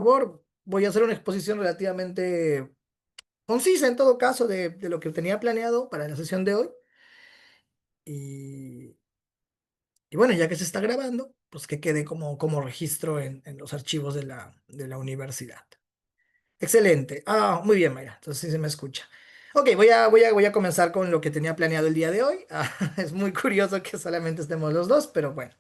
Favor, voy a hacer una exposición relativamente concisa en todo caso de lo que tenía planeado para la sesión de hoy. Y, y bueno, ya que se está grabando, pues que quede como registro en los archivos de la universidad. Excelente. Ah, muy bien, Maya. Entonces sí se me escucha. Ok, voy a comenzar con lo que tenía planeado el día de hoy. Es muy curioso que solamente estemos los dos, pero bueno.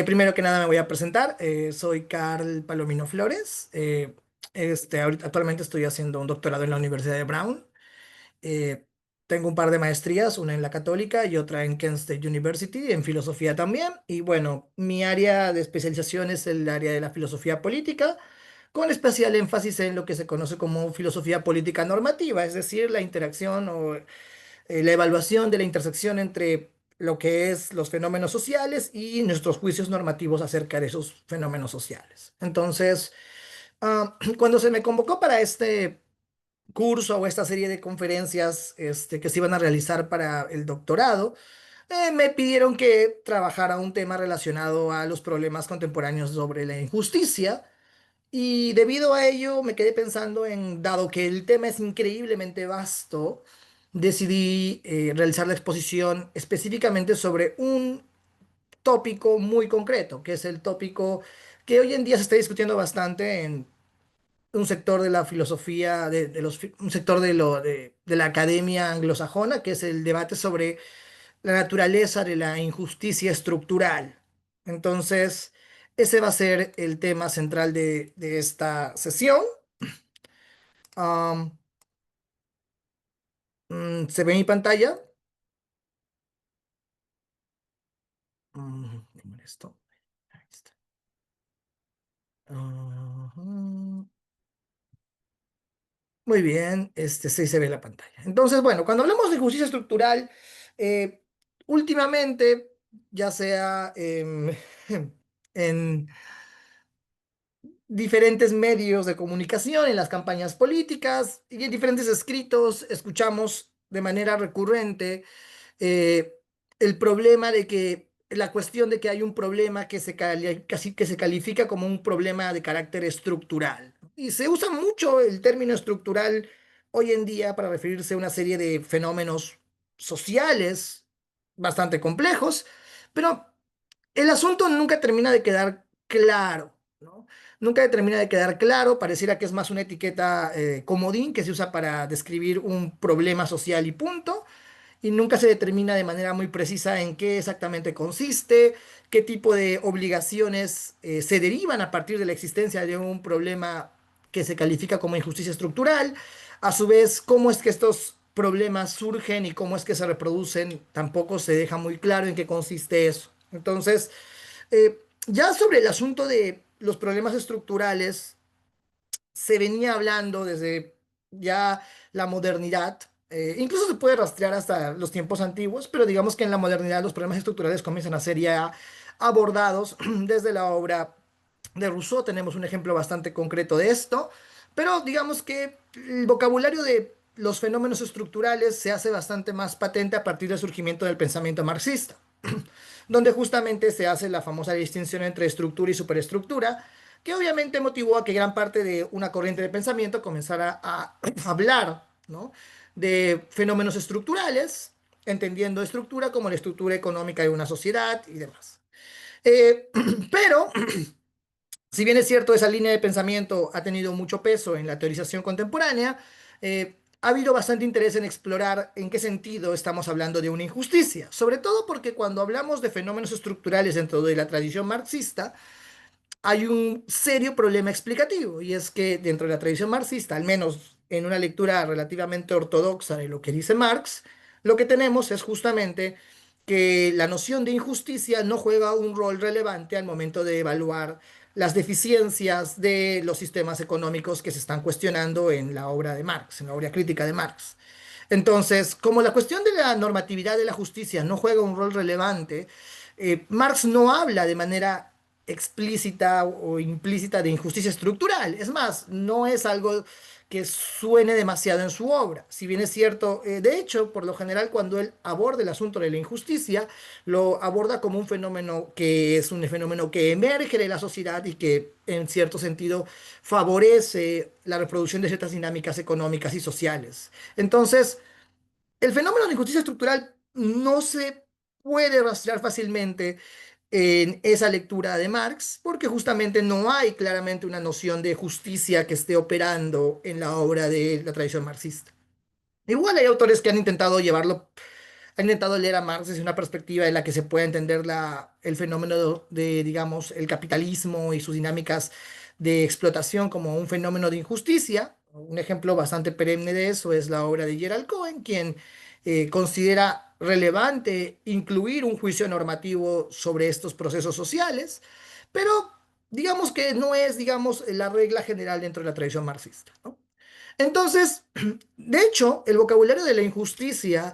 Primero que nada me voy a presentar. Soy Carl Palomino Flores. Actualmente estoy haciendo un doctorado en la Universidad de Brown. Eh, Tengo un par de maestrías, una en la Católica y otra en Kent State University, en filosofía también. Y bueno, mi área de especialización es el área de la filosofía política, con especial énfasis en lo que se conoce como filosofía política normativa, es decir, la interacción o la evaluación de la intersección entre lo que es los fenómenos sociales y nuestros juicios normativos acerca de esos fenómenos sociales. Entonces, cuando se me convocó para este curso o esta serie de conferencias que se iban a realizar para el doctorado, me pidieron que trabajara un tema relacionado a los problemas contemporáneos sobre la injusticia. Y debido a ello me quedé pensando dado que el tema es increíblemente vasto, decidí realizar la exposición específicamente sobre un tópico muy concreto, que es el tópico que hoy en día se está discutiendo bastante en un sector de la filosofía, un sector de la academia anglosajona, que es el debate sobre la naturaleza de la injusticia estructural. Entonces, ese va a ser el tema central de esta sesión. Am, ¿Se ve mi pantalla? ¿Qué molesto? Ahí está. Ujú. Muy bien, sí se ve la pantalla. Entonces, bueno, cuando hablamos de justicia estructural, eh, últimamente, ya sea en diferentes medios de comunicación, en las campañas políticas y en diferentes escritos, escuchamos de manera recurrente eh, el problema de que, la cuestión de que hay un problema casi que se califica como un problema de carácter estructural. Y se usa mucho el término estructural hoy en día para referirse a una serie de fenómenos sociales bastante complejos, pero el asunto nunca termina de quedar claro, ¿no? Nunca termina de quedar claro, pareciera que es más una etiqueta comodín que se usa para describir un problema social y punto, y nunca se determina de manera muy precisa en qué exactamente consiste, qué tipo de obligaciones se derivan a partir de la existencia de un problema que se califica como injusticia estructural. A su vez, cómo es que estos problemas surgen y cómo es que se reproducen, tampoco se deja muy claro en qué consiste eso. Entonces, ya sobre el asunto de los problemas estructurales, se venía hablando desde ya la modernidad. Incluso se puede rastrear hasta los tiempos antiguos, pero digamos que en la modernidad los problemas estructurales comienzan a ser ya abordados desde la obra de Rousseau. Tenemos un ejemplo bastante concreto de esto, pero digamos que el vocabulario de los fenómenos estructurales se hace bastante más patente a partir del surgimiento del pensamiento marxista, donde justamente se hace la famosa distinción entre estructura y superestructura, que obviamente motivó a que gran parte de una corriente de pensamiento comenzara a hablar, ¿no?, de fenómenos estructurales, entendiendo estructura como la estructura económica de una sociedad y demás. Eh, pero si bien es cierto, esa línea de pensamiento ha tenido mucho peso en la teorización contemporánea, ha habido bastante interés en explorar en qué sentido estamos hablando de una injusticia, sobre todo porque cuando hablamos de fenómenos estructurales dentro de la tradición marxista, hay un serio problema explicativo, y es que dentro de la tradición marxista, al menos en una lectura relativamente ortodoxa de lo que dice Marx, lo que tenemos es justamente que la noción de injusticia no juega un rol relevante al momento de evaluar las deficiencias de los sistemas económicos que se están cuestionando en la obra de Marx, en la obra crítica de Marx. Entonces, como la cuestión de la normatividad de la justicia no juega un rol relevante, Marx no habla de manera explícita o implícita de injusticia estructural. Es más, no es algo que suene demasiado en su obra. Si bien es cierto, de hecho, por lo general, cuando él aborda el asunto de la injusticia, lo aborda como un fenómeno que es un fenómeno que emerge de la sociedad y que, en cierto sentido, favorece la reproducción de ciertas dinámicas económicas y sociales. Entonces, el fenómeno de injusticia estructural no se puede rastrear fácilmente en esa lectura de Marx, porque justamente no hay claramente una noción de justicia que esté operando en la obra de la tradición marxista. Igual hay autores que han intentado llevarlo, han intentado leer a Marx desde una perspectiva en la que se pueda entender el fenómeno de, digamos, el capitalismo y sus dinámicas de explotación como un fenómeno de injusticia. Un ejemplo bastante perenne de eso es la obra de Gerald Cohen, quien considera relevante incluir un juicio normativo sobre estos procesos sociales, pero digamos que no es, digamos, la regla general dentro de la tradición marxista, ¿no? Entonces, de hecho, el vocabulario de la injusticia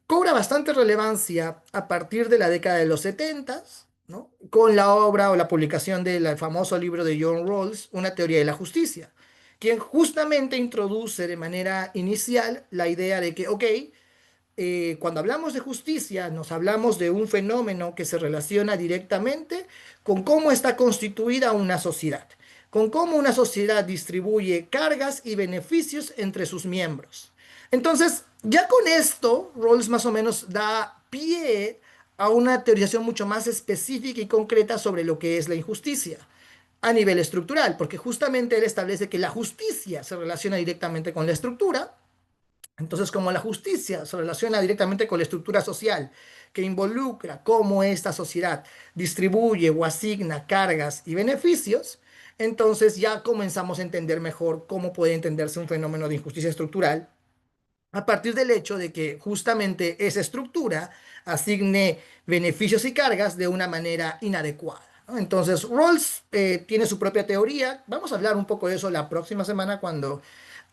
cobra bastante relevancia a partir de la década de los 70, ¿no? Con la obra o la publicación del famoso libro de John Rawls, Una teoría de la justicia, quien justamente introduce de manera inicial la idea de que, ok, cuando hablamos de justicia, nos hablamos de un fenómeno que se relaciona directamente con cómo está constituida una sociedad, con cómo una sociedad distribuye cargas y beneficios entre sus miembros. Entonces, ya con esto, Rawls más o menos da pie a una teorización mucho más específica y concreta sobre lo que es la injusticia a nivel estructural, porque justamente él establece que la justicia se relaciona directamente con la estructura. Entonces, como la justicia se relaciona directamente con la estructura social, que involucra cómo esta sociedad distribuye o asigna cargas y beneficios, entonces ya comenzamos a entender mejor cómo puede entenderse un fenómeno de injusticia estructural a partir del hecho de que justamente esa estructura asigne beneficios y cargas de una manera inadecuada, ¿no? Entonces, Rawls tiene su propia teoría. Vamos a hablar un poco de eso la próxima semana cuando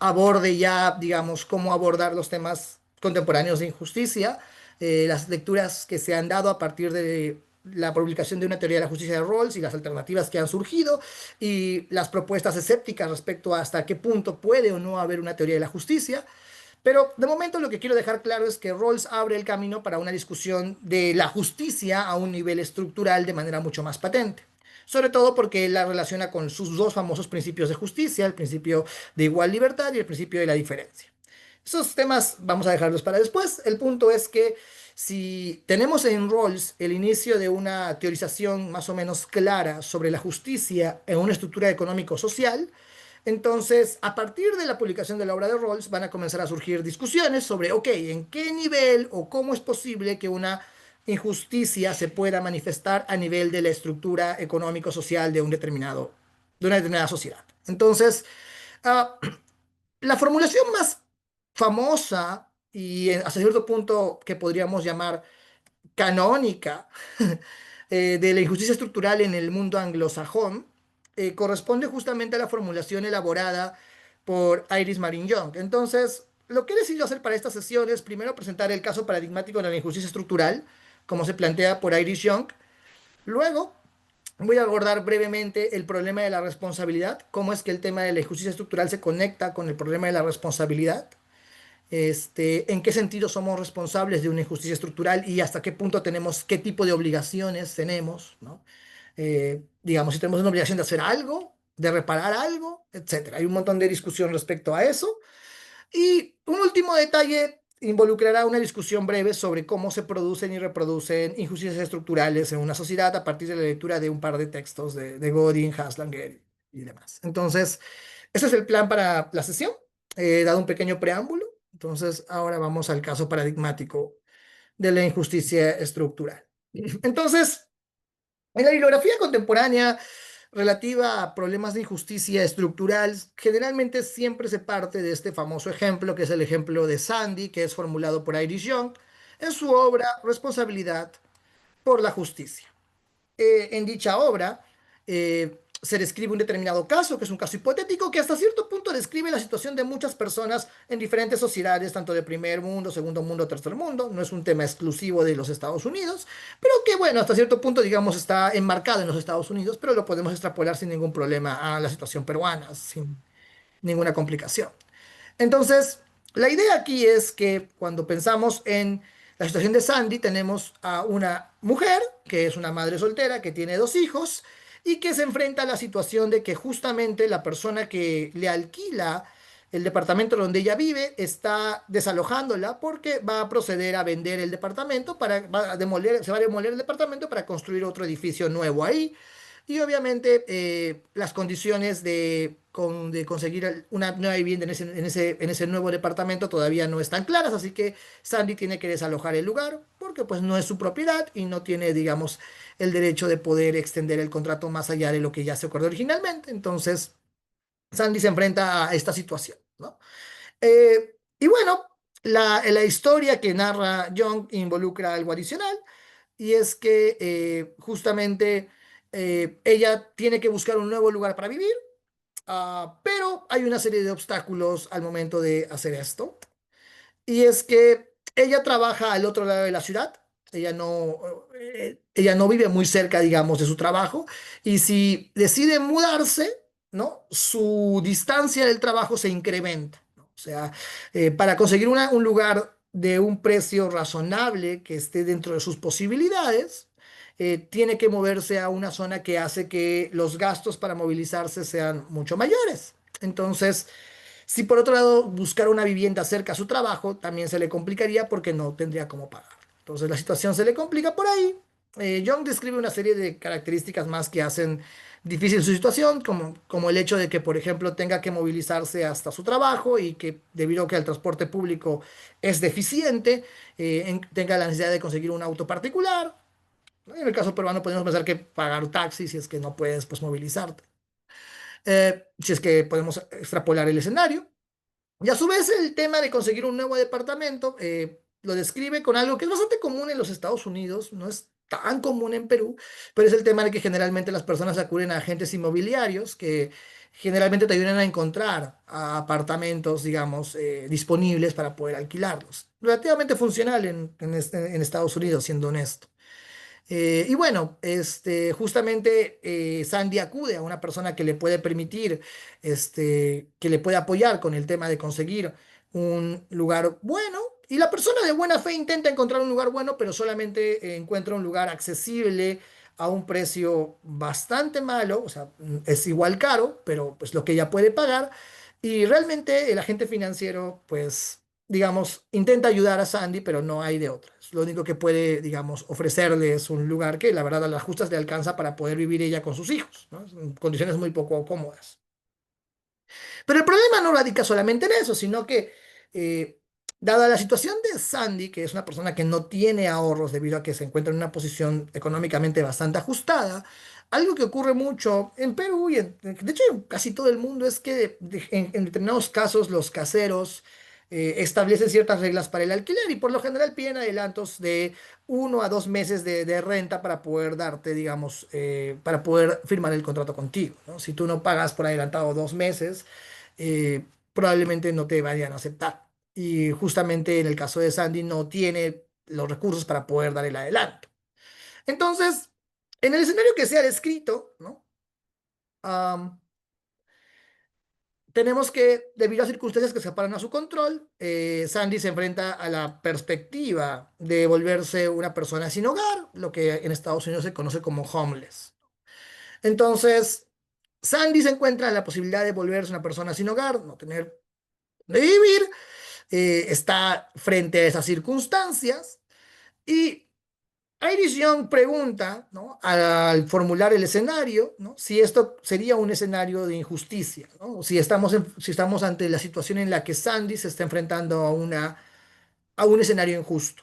aborde ya, digamos, cómo abordar los temas contemporáneos de injusticia, las lecturas que se han dado a partir de la publicación de una teoría de la justicia de Rawls y las alternativas que han surgido y las propuestas escépticas respecto a hasta qué punto puede o no haber una teoría de la justicia. Pero de momento lo que quiero dejar claro es que Rawls abre el camino para una discusión de la justicia a un nivel estructural de manera mucho más patente. Sobre todo porque él la relaciona con sus dos famosos principios de justicia, el principio de igual libertad y el principio de la diferencia. Esos temas vamos a dejarlos para después. El punto es que si tenemos en Rawls el inicio de una teorización más o menos clara sobre la justicia en una estructura económico-social, entonces, a partir de la publicación de la obra de Rawls, van a comenzar a surgir discusiones sobre, ok, en qué nivel o cómo es posible que una injusticia se pueda manifestar a nivel de la estructura económico-social de una determinada sociedad. Entonces, ah, la formulación más famosa y hasta cierto punto que podríamos llamar canónica de la injusticia estructural en el mundo anglosajón corresponde justamente a la formulación elaborada por Iris Marin Young. Entonces, lo que he decidido hacer para esta sesión es primero presentar el caso paradigmático de la injusticia estructural, como se plantea por Iris Young. Luego, voy a abordar brevemente el problema de la responsabilidad, cómo es que el tema de la injusticia estructural se conecta con el problema de la responsabilidad, en qué sentido somos responsables de una injusticia estructural y hasta qué punto tenemos, qué tipo de obligaciones tenemos, ¿no? Digamos, si tenemos una obligación de hacer algo, de reparar algo, etcétera. Hay un montón de discusión respecto a eso. Y un último detalle involucrará una discusión breve sobre cómo se producen y reproducen injusticias estructurales en una sociedad a partir de la lectura de un par de textos de Godin, Haslanger y demás. Entonces, ese es el plan para la sesión. He dado un pequeño preámbulo. Entonces, ahora vamos al caso paradigmático de la injusticia estructural. Entonces, en la bibliografía contemporánea relativa a problemas de injusticia estructural, generalmente siempre se parte de este famoso ejemplo, que es el ejemplo de Sandy, que es formulado por Iris Young en su obra Responsabilidad por la Justicia. En dicha obra se describe un determinado caso, que es un caso hipotético, que hasta cierto punto describe la situación de muchas personas en diferentes sociedades, tanto de primer mundo, segundo mundo, tercer mundo. No es un tema exclusivo de los Estados Unidos, pero que, bueno, hasta cierto punto, digamos, está enmarcado en los Estados Unidos, pero lo podemos extrapolar sin ningún problema a la situación peruana. ninguna complicación. Entonces, la idea aquí es que cuando pensamos en la situación de Sandy, tenemos a una mujer que es una madre soltera, que tiene dos hijos y que se enfrenta a la situación de que justamente la persona que le alquila el departamento donde ella vive está desalojándola porque va a proceder a vender el departamento va a demoler, se va a demoler el departamento para construir otro edificio nuevo ahí. Y obviamente las condiciones de conseguir una nueva vivienda en ese nuevo departamento todavía no están claras, así que Sandy tiene que desalojar el lugar porque pues no es su propiedad y no tiene, digamos, el derecho de poder extender el contrato más allá de lo que ya se acordó originalmente. Entonces, Sandy se enfrenta a esta situación, ¿no? Y bueno, la historia que narra Young involucra algo adicional y es que justamente ella tiene que buscar un nuevo lugar para vivir, pero hay una serie de obstáculos al momento de hacer esto. Y es que ella trabaja al otro lado de la ciudad, ella no vive muy cerca, digamos, de su trabajo, y si decide mudarse, ¿no? Su distancia del trabajo se incrementa, ¿no? O sea, para conseguir un lugar de un precio razonable que esté dentro de sus posibilidades, tiene que moverse a una zona que hace que los gastos para movilizarse sean mucho mayores. Entonces, si por otro lado buscar una vivienda cerca a su trabajo, también se le complicaría porque no tendría cómo pagar. Entonces la situación se le complica por ahí. Young describe una serie de características más que hacen difícil su situación, como el hecho de que, por ejemplo, tenga que movilizarse hasta su trabajo y que debido a que el transporte público es deficiente, tenga la necesidad de conseguir un auto particular, ¿no? En el caso peruano podemos pensar que pagar taxi si es que no puedes pues, movilizarte. Si es que podemos extrapolar el escenario. Y a su vez el tema de conseguir un nuevo departamento lo describe con algo que es bastante común en los Estados Unidos, no es tan común en Perú, pero es el tema de que generalmente las personas acuden a agentes inmobiliarios que generalmente te ayudan a encontrar apartamentos, digamos, disponibles para poder alquilarlos. Relativamente funcional en Estados Unidos, siendo honesto. Y bueno, justamente Sandy acude a una persona que le puede permitir, que le puede apoyar con el tema de conseguir un lugar bueno. Y la persona de buena fe intenta encontrar un lugar bueno, pero solamente encuentra un lugar accesible a un precio bastante malo, o sea, es igual caro, pero pues lo que ella puede pagar. Y realmente el agente financiero, pues digamos, intenta ayudar a Sandy, pero no hay de otra. Lo único que puede, digamos, ofrecerle es un lugar que la verdad a las justas le alcanza para poder vivir ella con sus hijos, ¿no? En condiciones muy poco cómodas. Pero el problema no radica solamente en eso, sino que, eh, dada la situación de Sandy, que es una persona que no tiene ahorros debido a que se encuentra en una posición económicamente bastante ajustada, algo que ocurre mucho en Perú y de hecho en casi todo el mundo es que en determinados casos los caseros establecen ciertas reglas para el alquiler y por lo general piden adelantos de 1 a 2 meses de renta para poder darte, digamos, para poder firmar el contrato contigo, ¿no? Si tú no pagas por adelantado 2 meses, probablemente no te vayan a aceptar. Y justamente en el caso de Sandy no tiene los recursos para poder dar el adelanto. Entonces, en el escenario que se ha descrito, ¿no? Am, tenemos que, debido a circunstancias que escaparon a su control, Sandy se enfrenta a la perspectiva de volverse una persona sin hogar, lo que en Estados Unidos se conoce como homeless. Entonces, Sandy se encuentra en la posibilidad de volverse una persona sin hogar, no tener de vivir, está frente a esas circunstancias y Iris Young pregunta, ¿no? Al formular el escenario, ¿no? Si esto sería un escenario de injusticia, ¿no? O si estamos ante la situación en la que Sandy se está enfrentando a un escenario injusto.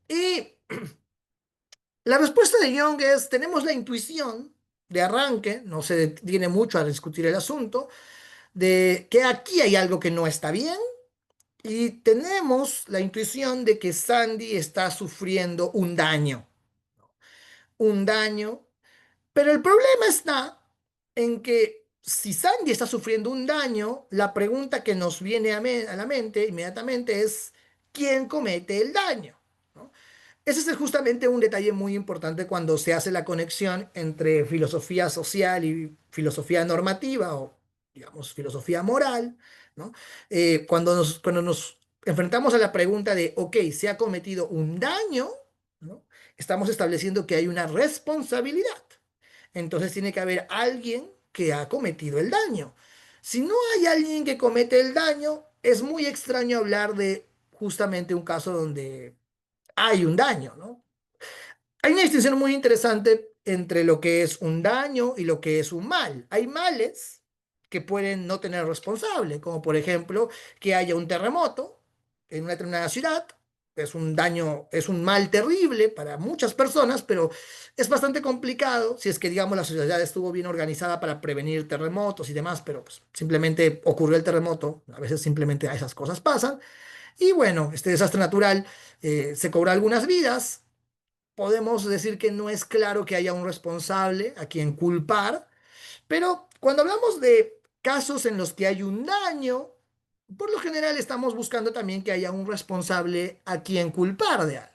Y la respuesta de Young es, tenemos la intuición de arranque, no se detiene mucho a discutir el asunto, de que aquí hay algo que no está bien. Y tenemos la intuición de que Sandy está sufriendo un daño, pero el problema está en que si Sandy está sufriendo un daño, la pregunta que nos viene a la mente inmediatamente es, ¿quién comete el daño? ¿No? Ese es justamente un detalle muy importante cuando se hace la conexión entre filosofía social y filosofía normativa o digamos, filosofía moral, ¿no? Cuando nos enfrentamos a la pregunta de, ok, se ha cometido un daño, ¿no? Estamos estableciendo que hay una responsabilidad. Entonces tiene que haber alguien que ha cometido el daño. Si no hay alguien que comete el daño, es muy extraño hablar de justamente un caso donde hay un daño, ¿no? Hay una distinción muy interesante entre lo que es un daño y lo que es un mal. Hay males que pueden no tener responsable, como por ejemplo que haya un terremoto en una determinada ciudad. Es un daño, es un mal terrible para muchas personas, pero es bastante complicado si es que, digamos, la sociedad estuvo bien organizada para prevenir terremotos y demás, pero pues, simplemente ocurrió el terremoto. A veces simplemente esas cosas pasan. Y bueno, este desastre natural se cobra algunas vidas. Podemos decir que no es claro que haya un responsable a quien culpar, pero cuando hablamos de casos en los que hay un daño, por lo general estamos buscando también que haya un responsable a quien culpar de algo.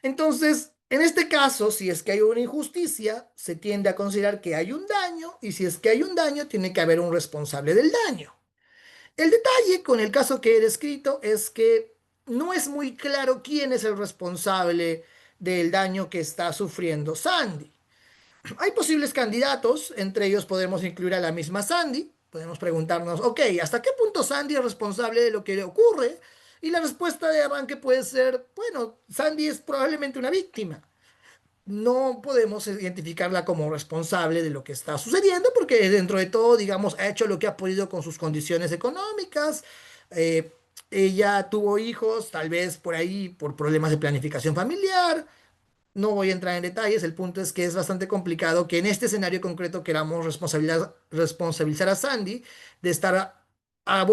Entonces, en este caso, si es que hay una injusticia, se tiende a considerar que hay un daño, y si es que hay un daño, tiene que haber un responsable del daño. El detalle con el caso que he descrito es que no es muy claro quién es el responsable del daño que está sufriendo Sandy. Hay posibles candidatos, entre ellos podemos incluir a la misma Sandy. Podemos preguntarnos, ok, ¿hasta qué punto Sandy es responsable de lo que le ocurre? Y la respuesta de arranque puede ser, bueno, Sandy es probablemente una víctima. No podemos identificarla como responsable de lo que está sucediendo porque dentro de todo, digamos, ha hecho lo que ha podido con sus condiciones económicas. Eh, Ella tuvo hijos, tal vez por ahí, por problemas de planificación familiar. No voy a entrar en detalles, el punto es que es bastante complicado que en este escenario concreto queramos responsabilizar a Sandy de estar a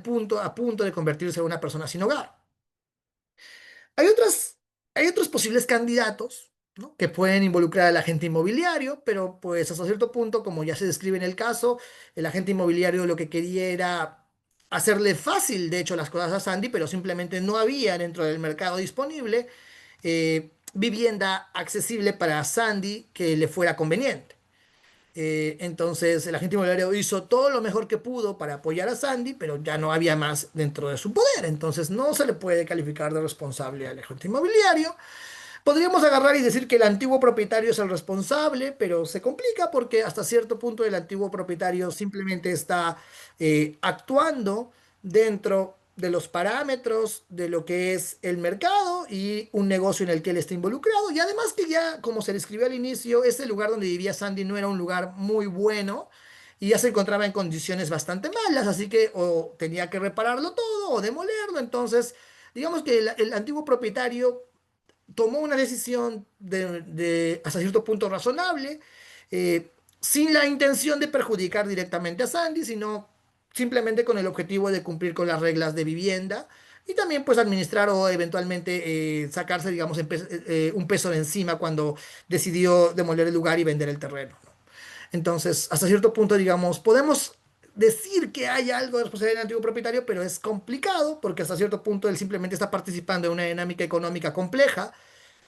punto de convertirse en una persona sin hogar. Hay otras, hay otros posibles candidatos, ¿no? Que pueden involucrar al agente inmobiliario, pero pues hasta cierto punto, como ya se describe en el caso, el agente inmobiliario lo que quería era hacerle fácil, de hecho, las cosas a Sandy, pero simplemente no había dentro del mercado disponible vivienda accesible para Sandy que le fuera conveniente. Entonces el agente inmobiliario hizo todo lo mejor que pudo para apoyar a Sandy, pero ya no había más dentro de su poder. Entonces no se le puede calificar de responsable al agente inmobiliario. Podríamos agarrar y decir que el antiguo propietario es el responsable, pero se complica porque hasta cierto punto el antiguo propietario simplemente está actuando dentro de los parámetros de lo que es el mercado y un negocio en el que él está involucrado. Y además que ya, como se describió al inicio, ese lugar donde vivía Sandy no era un lugar muy bueno y ya se encontraba en condiciones bastante malas, así que o tenía que repararlo todo o demolerlo. Entonces, digamos que el antiguo propietario tomó una decisión hasta cierto punto razonable, sin la intención de perjudicar directamente a Sandy, sino simplemente con el objetivo de cumplir con las reglas de vivienda y también pues administrar o eventualmente sacarse, digamos, un peso de encima cuando decidió demoler el lugar y vender el terreno. Entonces, hasta cierto punto, digamos, podemos decir que hay algo de responsabilidad del antiguo propietario, pero es complicado porque hasta cierto punto él simplemente está participando en una dinámica económica compleja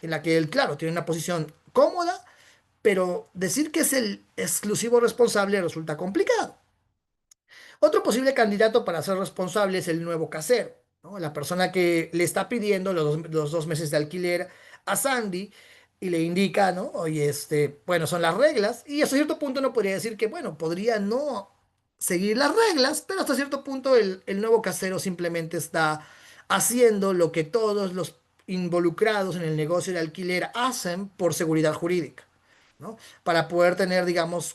en la que él, claro, tiene una posición cómoda, pero decir que es el exclusivo responsable resulta complicado. Otro posible candidato para ser responsable es el nuevo casero, ¿no? La persona que le está pidiendo los 2 meses de alquiler a Sandy y le indica, ¿no? Oye, bueno, son las reglas. Y hasta cierto punto no podría decir que, bueno, podría no seguir las reglas, pero hasta cierto punto el nuevo casero simplemente está haciendo lo que todos los involucrados en el negocio de alquiler hacen por seguridad jurídica. ¿No? Para poder tener, digamos,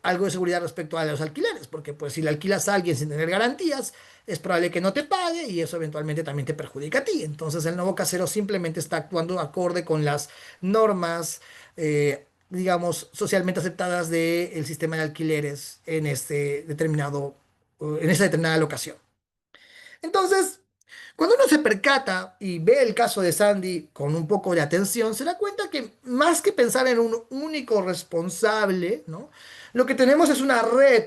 algo de seguridad respecto a los alquileres, porque pues si le alquilas a alguien sin tener garantías, es probable que no te pague y eso eventualmente también te perjudica a ti. Entonces el nuevo casero simplemente está actuando acorde con las normas, digamos, socialmente aceptadas del sistema de alquileres en este determinado, en esa determinada locación. Entonces, cuando uno se percata y ve el caso de Sandy con un poco de atención, se da cuenta que más que pensar en un único responsable, ¿no? Lo que tenemos es una red,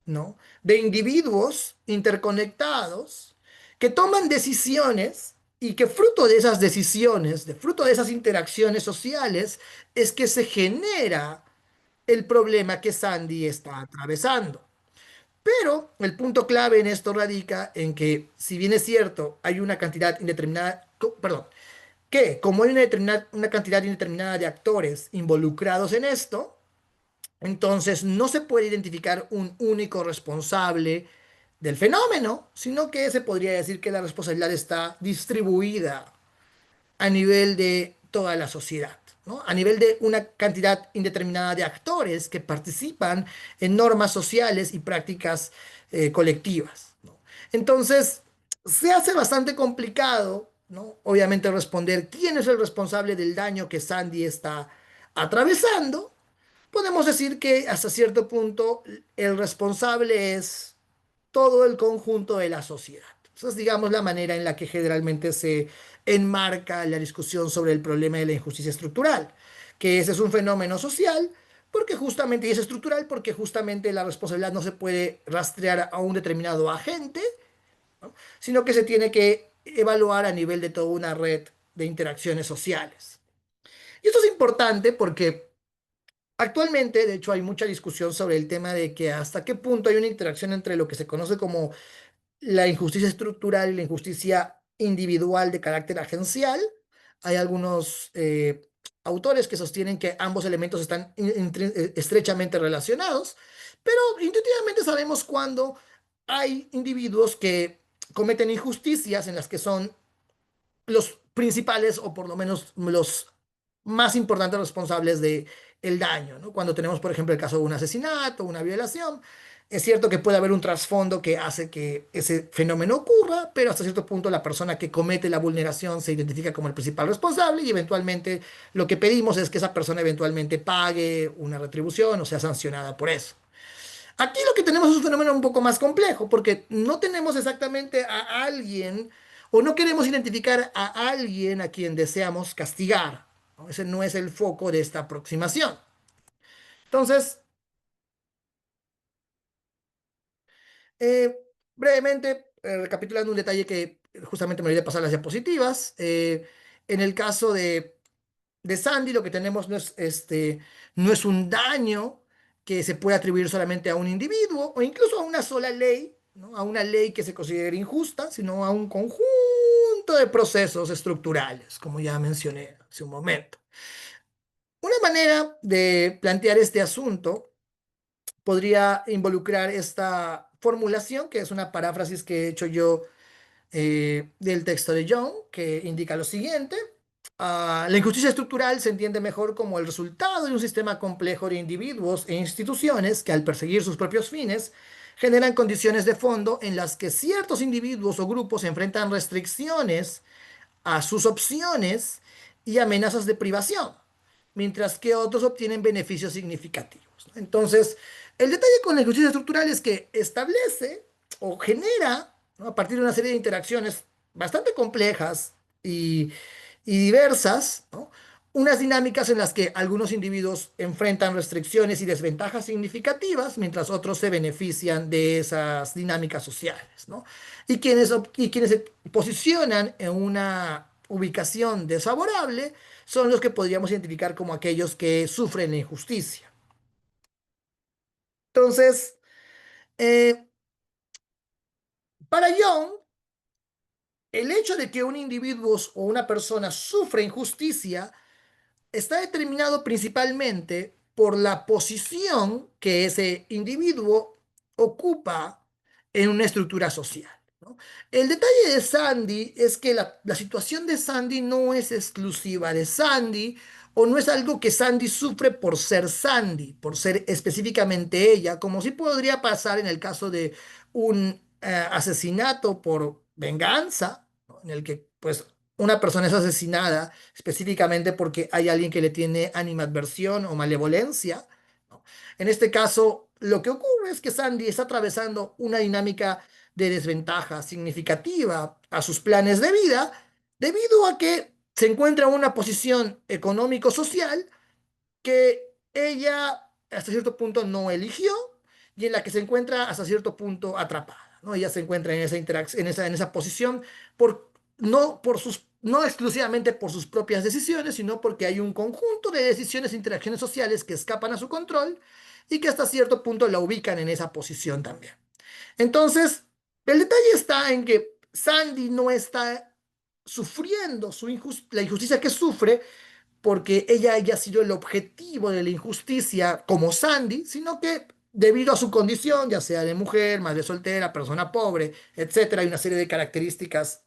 ¿no? De individuos interconectados que toman decisiones y que fruto de esas decisiones, de fruto de esas interacciones sociales, es que se genera el problema que Sandy está atravesando. Pero el punto clave en esto radica en que, si bien es cierto, hay una cantidad indeterminada, perdón, que como hay una cantidad indeterminada de actores involucrados en esto, entonces no se puede identificar un único responsable del fenómeno, sino que se podría decir que la responsabilidad está distribuida a nivel de toda la sociedad, ¿no? A nivel de una cantidad indeterminada de actores que participan en normas sociales y prácticas colectivas, ¿no? Entonces, se hace bastante complicado, ¿no? Obviamente responder quién es el responsable del daño que Sandy está atravesando. Podemos decir que hasta cierto punto el responsable es todo el conjunto de la sociedad. Esa es, digamos, la manera en la que generalmente se enmarca la discusión sobre el problema de la injusticia estructural, que ese es un fenómeno social, porque justamente, y es estructural, porque justamente la responsabilidad no se puede rastrear a un determinado agente, ¿no? Sino que se tiene que evaluar a nivel de toda una red de interacciones sociales. Y esto es importante porque actualmente, de hecho, hay mucha discusión sobre el tema de que hasta qué punto hay una interacción entre lo que se conoce como la injusticia estructural y la injusticia individual de carácter agencial. Hay algunos autores que sostienen que ambos elementos están estrechamente relacionados, pero intuitivamente sabemos cuando hay individuos que cometen injusticias en las que son los principales o por lo menos los más importantes responsables de el daño, ¿no? Cuando tenemos, por ejemplo, el caso de un asesinato, una violación, es cierto que puede haber un trasfondo que hace que ese fenómeno ocurra, pero hasta cierto punto la persona que comete la vulneración se identifica como el principal responsable y eventualmente lo que pedimos es que esa persona eventualmente pague una retribución o sea sancionada por eso. Aquí lo que tenemos es un fenómeno un poco más complejo, porque no tenemos exactamente a alguien o no queremos identificar a alguien a quien deseamos castigar, ¿no? Ese no es el foco de esta aproximación. Entonces, eh, brevemente, recapitulando un detalle que justamente me olvidé pasar las diapositivas, en el caso de Sandy, lo que tenemos no es un daño que se puede atribuir solamente a un individuo o incluso a una sola ley, ¿no? A una ley que se considere injusta, sino a un conjunto de procesos estructurales, como ya mencioné hace un momento. Una manera de plantear este asunto podría involucrar esta formulación, que es una paráfrasis que he hecho yo del texto de Young, que indica lo siguiente. La injusticia estructural se entiende mejor como el resultado de un sistema complejo de individuos e instituciones que al perseguir sus propios fines generan condiciones de fondo en las que ciertos individuos o grupos enfrentan restricciones a sus opciones y amenazas de privación, mientras que otros obtienen beneficios significativos. Entonces, el detalle con la injusticia estructural es que establece o genera, ¿no? A partir de una serie de interacciones bastante complejas y, y diversas, ¿no? Unas dinámicas en las que algunos individuos enfrentan restricciones y desventajas significativas, mientras otros se benefician de esas dinámicas sociales, ¿no? Y quienes se posicionan en una ubicación desfavorable son los que podríamos identificar como aquellos que sufren la injusticia. Entonces, eh, para Young, el hecho de que un individuo o una persona sufra injusticia está determinado principalmente por la posición que ese individuo ocupa en una estructura social, ¿no? El detalle de Sandy es que la situación de Sandy no es exclusiva de Sandy o no es algo que Sandy sufre por ser Sandy, por ser específicamente ella, como sí podría pasar en el caso de un asesinato por venganza, ¿no? En el que pues una persona es asesinada específicamente porque hay alguien que le tiene animadversión o malevolencia, ¿no? En este caso, lo que ocurre es que Sandy está atravesando una dinámica de desventaja significativa a sus planes de vida debido a que se encuentra en una posición económico-social que ella hasta cierto punto no eligió y en la que se encuentra hasta cierto punto atrapada, ¿no? Ella se encuentra en esa interacción, en esa posición por no exclusivamente por sus propias decisiones, sino porque hay un conjunto de decisiones e interacciones sociales que escapan a su control y que hasta cierto punto la ubican en esa posición también. Entonces, el detalle está en que Sandy no está sufriendo la injusticia que sufre porque ella haya sido el objetivo de la injusticia como Sandy, sino que debido a su condición, ya sea de mujer, madre soltera, persona pobre, etcétera, hay una serie de características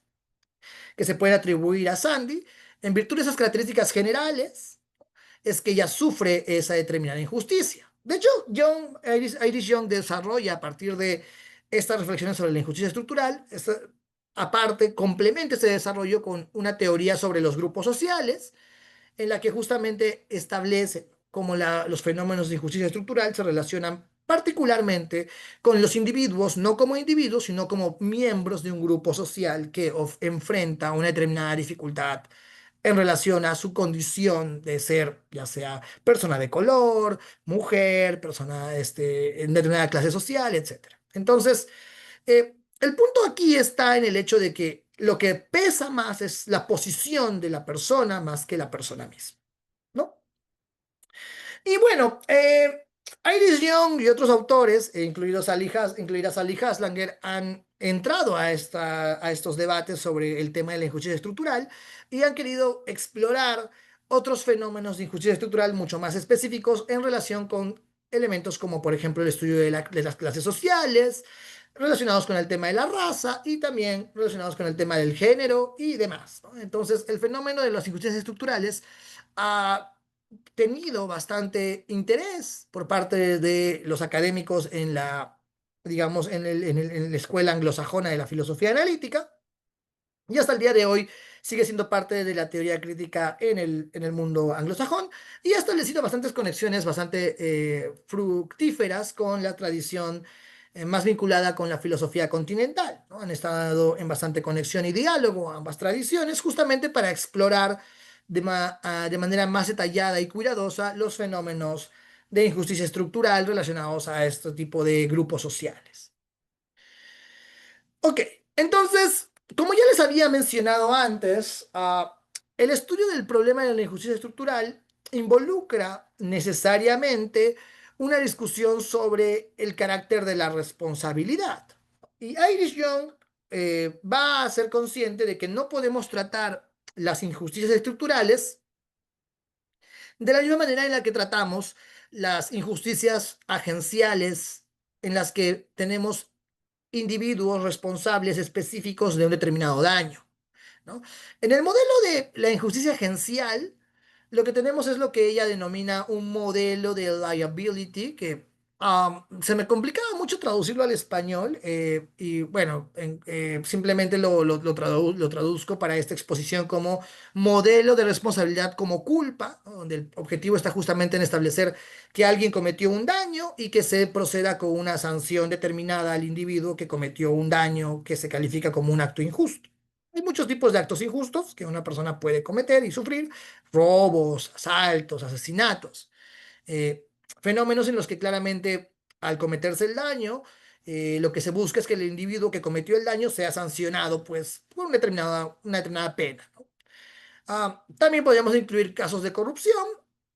que se pueden atribuir a Sandy. En virtud de esas características generales, es que ella sufre esa determinada injusticia. De hecho, Iris Young desarrolla a partir de estas reflexiones sobre la injusticia estructural, aparte, complementa ese desarrollo con una teoría sobre los grupos sociales, en la que justamente establece cómo los fenómenos de injusticia estructural se relacionan particularmente con los individuos, no como individuos, sino como miembros de un grupo social que enfrenta una determinada dificultad en relación a su condición de ser, ya sea persona de color, mujer, persona en determinada clase social, etcétera. Entonces, el punto aquí está en el hecho de que lo que pesa más es la posición de la persona más que la persona misma, ¿no? Y bueno, Iris Young y otros autores, incluida Sally Haslanger, han entrado a estos debates sobre el tema de la injusticia estructural y han querido explorar otros fenómenos de injusticia estructural mucho más específicos en relación con elementos como, por ejemplo, el estudio de las clases sociales, relacionados con el tema de la raza y también relacionados con el tema del género y demás, ¿no? Entonces, el fenómeno de las injusticias estructurales ha tenido bastante interés por parte de los académicos en digamos, en la escuela anglosajona de la filosofía analítica, y hasta el día de hoy sigue siendo parte de la teoría crítica en el mundo anglosajón y ha establecido bastantes conexiones bastante fructíferas con la tradición más vinculada con la filosofía continental, ¿no? Han estado en bastante conexión y diálogo ambas tradiciones justamente para explorar de manera más detallada y cuidadosa los fenómenos de injusticia estructural relacionados a este tipo de grupos sociales. Ok, entonces, como ya les había mencionado antes, el estudio del problema de la injusticia estructural involucra necesariamente una discusión sobre el carácter de la responsabilidad. Y Iris Young va a ser consciente de que no podemos tratar las injusticias estructurales de la misma manera en la que tratamos las injusticias agenciales en las que tenemos individuos responsables específicos de un determinado daño, ¿no? En el modelo de la injusticia agencial, lo que tenemos es lo que ella denomina un modelo de liability, que se me complicaba mucho traducirlo al español, y bueno, simplemente lo traduzco para esta exposición como modelo de responsabilidad como culpa, ¿no? Donde el objetivo está justamente en establecer que alguien cometió un daño y que se proceda con una sanción determinada al individuo que cometió un daño que se califica como un acto injusto. Hay muchos tipos de actos injustos que una persona puede cometer y sufrir: robos, asaltos, asesinatos, eh, fenómenos en los que claramente al cometerse el daño, lo que se busca es que el individuo que cometió el daño sea sancionado pues por una determinada pena, ¿no? También podríamos incluir casos de corrupción,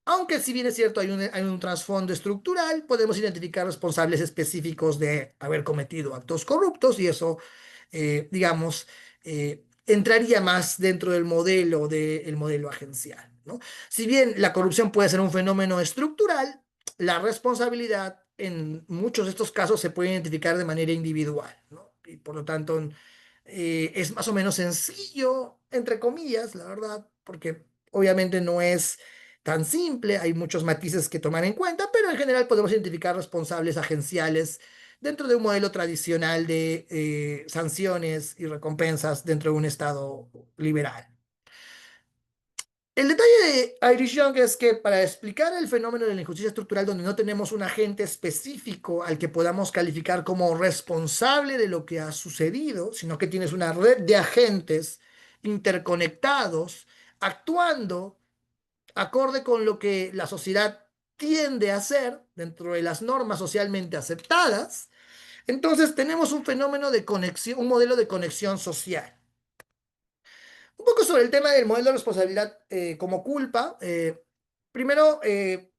aunque si bien es cierto hay un trasfondo estructural, podemos identificar responsables específicos de haber cometido actos corruptos y eso, digamos, entraría más dentro del modelo agencial, ¿no? Si bien la corrupción puede ser un fenómeno estructural, la responsabilidad en muchos de estos casos se puede identificar de manera individual, ¿no? Y por lo tanto es más o menos sencillo, entre comillas, la verdad, porque obviamente no es tan simple, hay muchos matices que tomar en cuenta, pero en general podemos identificar responsables agenciales dentro de un modelo tradicional de sanciones y recompensas dentro de un Estado liberal. El detalle de Irish Young es que para explicar el fenómeno de la injusticia estructural donde no tenemos un agente específico al que podamos calificar como responsable de lo que ha sucedido, sino que tienes una red de agentes interconectados actuando acorde con lo que la sociedad tiende a hacer dentro de las normas socialmente aceptadas, entonces tenemos un fenómeno de conexión, un modelo de conexión social. Un poco sobre el tema del modelo de responsabilidad como culpa. Primero,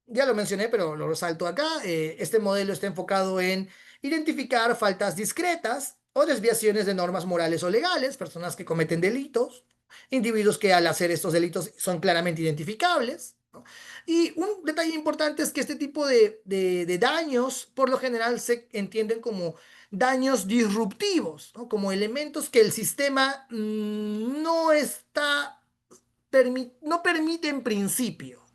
ya lo mencioné, pero lo resalto acá. Este modelo está enfocado en identificar faltas discretas o desviaciones de normas morales o legales, personas que cometen delitos, individuos que al hacer estos delitos son claramente identificables, ¿no? Y un detalle importante es que este tipo de daños, por lo general, se entienden como daños disruptivos, ¿no? Como elementos que el sistema no está, no permite en principio.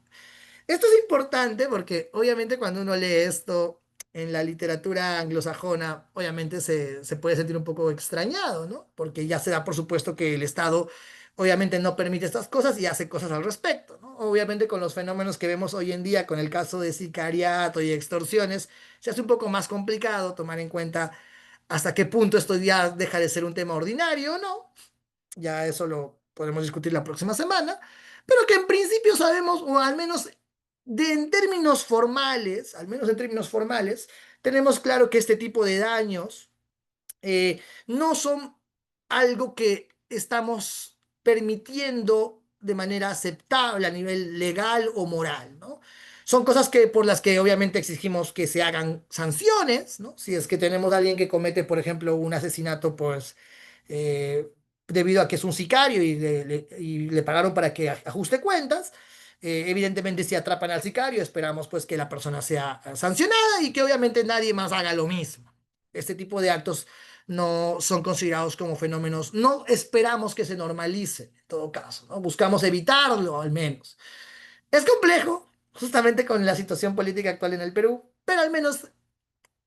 Esto es importante porque obviamente cuando uno lee esto en la literatura anglosajona, obviamente se puede sentir un poco extrañado, ¿no? Porque ya se da por supuesto que el Estado obviamente no permite estas cosas y hace cosas al respecto, ¿no? Obviamente con los fenómenos que vemos hoy en día, con el caso de sicariato y extorsiones, se hace un poco más complicado tomar en cuenta hasta qué punto esto ya deja de ser un tema ordinario o no. Ya eso lo podemos discutir la próxima semana, pero que en principio sabemos, o al menos en términos formales, al menos en términos formales, tenemos claro que este tipo de daños no son algo que estamos permitiendo de manera aceptable a nivel legal o moral, ¿no? Son cosas que, por las que obviamente exigimos que se hagan sanciones, ¿no? Si es que tenemos a alguien que comete, por ejemplo, un asesinato, pues, eh, debido a que es un sicario y le pagaron para que ajuste cuentas. Evidentemente, si atrapan al sicario, esperamos pues que la persona sea sancionada y que obviamente nadie más haga lo mismo. Este tipo de actos no son considerados como fenómenos, no esperamos que se normalicen en todo caso, ¿no? Buscamos evitarlo al menos. Es complejo, justamente con la situación política actual en el Perú, pero al menos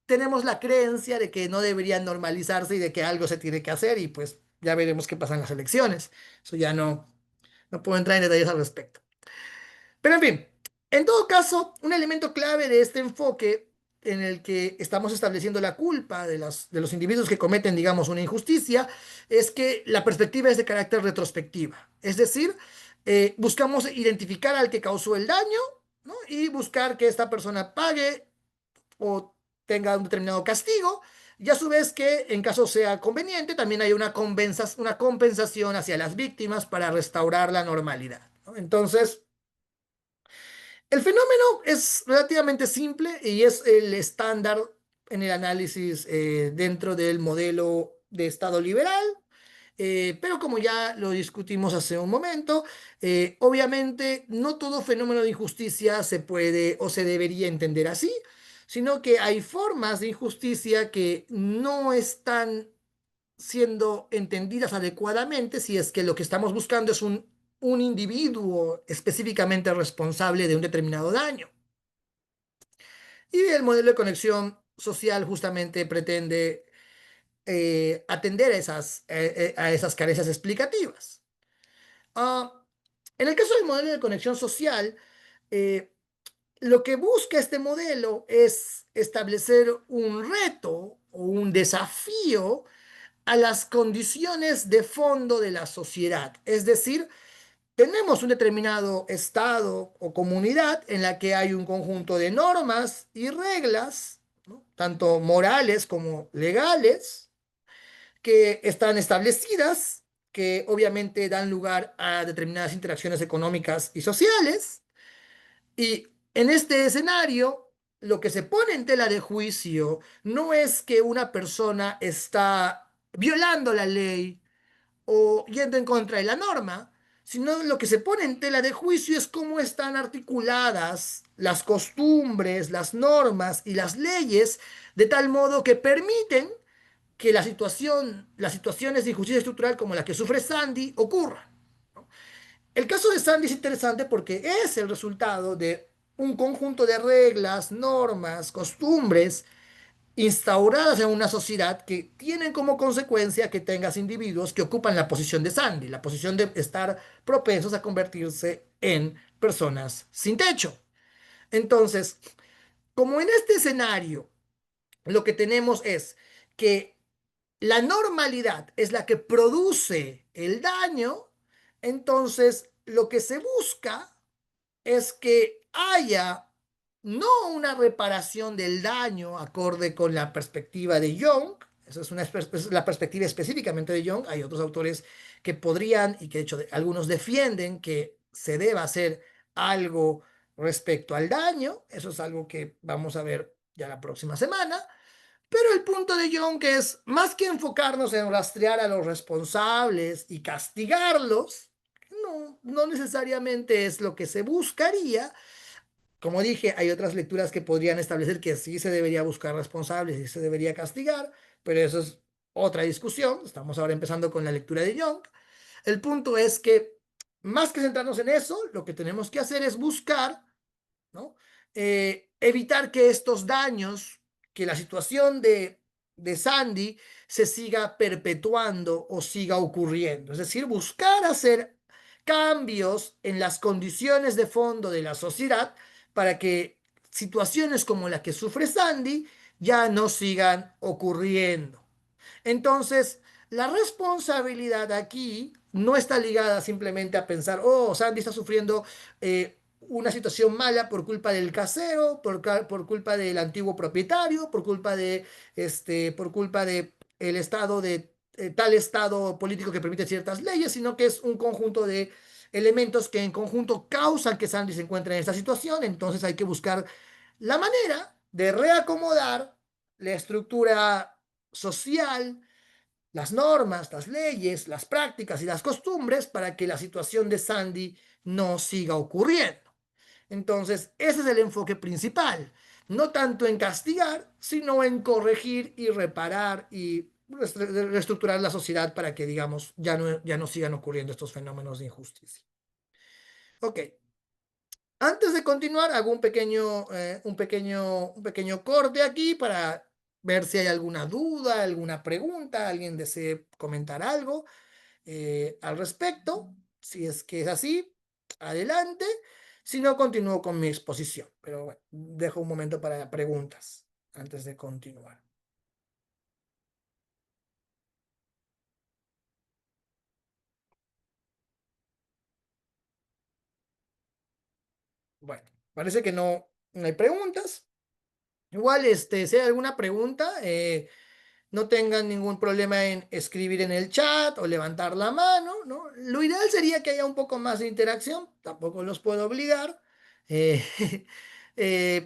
tenemos la creencia de que no deberían normalizarse y de que algo se tiene que hacer y pues ya veremos qué pasa en las elecciones. Eso ya no puedo entrar en detalles al respecto. Pero en fin, en todo caso, un elemento clave de este enfoque en el que estamos estableciendo la culpa de los individuos que cometen, digamos, una injusticia, es que la perspectiva es de carácter retrospectiva. Es decir, buscamos identificar al que causó el daño, ¿no? Y buscar que esta persona pague o tenga un determinado castigo. Y a su vez que, en caso sea conveniente, también hay una compensación hacia las víctimas para restaurar la normalidad, ¿no? Entonces, el fenómeno es relativamente simple y es el estándar en el análisis dentro del modelo de Estado liberal, pero como ya lo discutimos hace un momento, obviamente no todo fenómeno de injusticia se puede o se debería entender así, sino que hay formas de injusticia que no están siendo entendidas adecuadamente si es que lo que estamos buscando es un individuo específicamente responsable de un determinado daño. Y el modelo de conexión social justamente pretende atender a esas carencias explicativas. Ah, en el caso del modelo de conexión social, eh, lo que busca este modelo es establecer un reto o un desafío a las condiciones de fondo de la sociedad. Es decir, tenemos un determinado estado o comunidad en la que hay un conjunto de normas y reglas, ¿no? Tanto morales como legales, que están establecidas, que obviamente dan lugar a determinadas interacciones económicas y sociales. Y en este escenario, lo que se pone en tela de juicio no es que una persona está violando la ley o yendo en contra de la norma, sino lo que se pone en tela de juicio es cómo están articuladas las costumbres, las normas y las leyes de tal modo que permiten que las situaciones de injusticia estructural como la que sufre Sandy ocurran. El caso de Sandy es interesante porque es el resultado de un conjunto de reglas, normas, costumbres instauradas en una sociedad que tienen como consecuencia que tengas individuos que ocupan la posición de Sandy, la posición de estar propensos a convertirse en personas sin techo. Entonces, como en este escenario lo que tenemos es que la normalidad es la que produce el daño, entonces lo que se busca es que haya no una reparación del daño acorde con la perspectiva de Jung, Esa es, es la perspectiva específicamente de Jung. Hay otros autores que podrían, y que de hecho algunos defienden que se deba hacer algo respecto al daño. Eso es algo que vamos a ver ya la próxima semana. Pero el punto de Jung es, más que enfocarnos en rastrear a los responsables y castigarlos, no necesariamente es lo que se buscaría. Como dije, hay otras lecturas que podrían establecer que sí se debería buscar responsables y se debería castigar, pero eso es otra discusión. Estamos ahora empezando con la lectura de Jung. El punto es que, más que centrarnos en eso, lo que tenemos que hacer es buscar, ¿no? Evitar que estos daños, que la situación de Sandy se siga perpetuando o siga ocurriendo. Es decir, buscar hacer cambios en las condiciones de fondo de la sociedad para que situaciones como la que sufre Sandy ya no sigan ocurriendo. Entonces, la responsabilidad aquí no está ligada simplemente a pensar, oh, Sandy está sufriendo una situación mala por culpa del casero, por culpa del antiguo propietario, por culpa de el estado de tal estado político que permite ciertas leyes, sino que es un conjunto de elementos que en conjunto causan que Sandy se encuentre en esta situación. Entonces hay que buscar la manera de reacomodar la estructura social, las normas, las leyes, las prácticas y las costumbres para que la situación de Sandy no siga ocurriendo. Entonces, ese es el enfoque principal, no tanto en castigar, sino en corregir y reparar y reestructurar la sociedad para que, digamos, ya no sigan ocurriendo estos fenómenos de injusticia. Ok, antes de continuar, hago un pequeño corte aquí para ver si hay alguna duda, alguna pregunta, alguien desee comentar algo al respecto. Si es que es así, adelante. Si no, continúo con mi exposición. Pero bueno, dejo un momento para preguntas antes de continuar. Bueno, parece que no hay preguntas. Igual, si hay alguna pregunta, no tengan ningún problema en escribir en el chat o levantar la mano, ¿no? Lo ideal sería que haya un poco más de interacción, tampoco los puedo obligar, eh,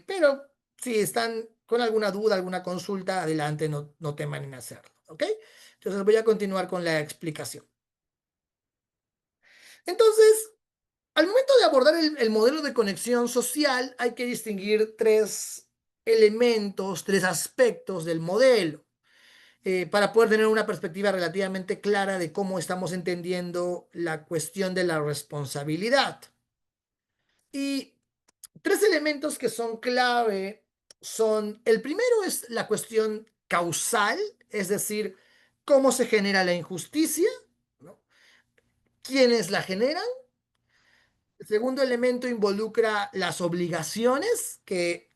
pero si están con alguna duda, alguna consulta, adelante, no teman en hacerlo, ¿ok? Entonces voy a continuar con la explicación. Entonces, al momento de abordar el modelo de conexión social, hay que distinguir tres elementos, tres aspectos del modelo para poder tener una perspectiva relativamente clara de cómo estamos entendiendo la cuestión de la responsabilidad. Y tres elementos que son clave son, el primero es la cuestión causal, es decir, cómo se genera la injusticia, ¿no? ¿Quiénes la generan? El segundo elemento involucra las obligaciones, que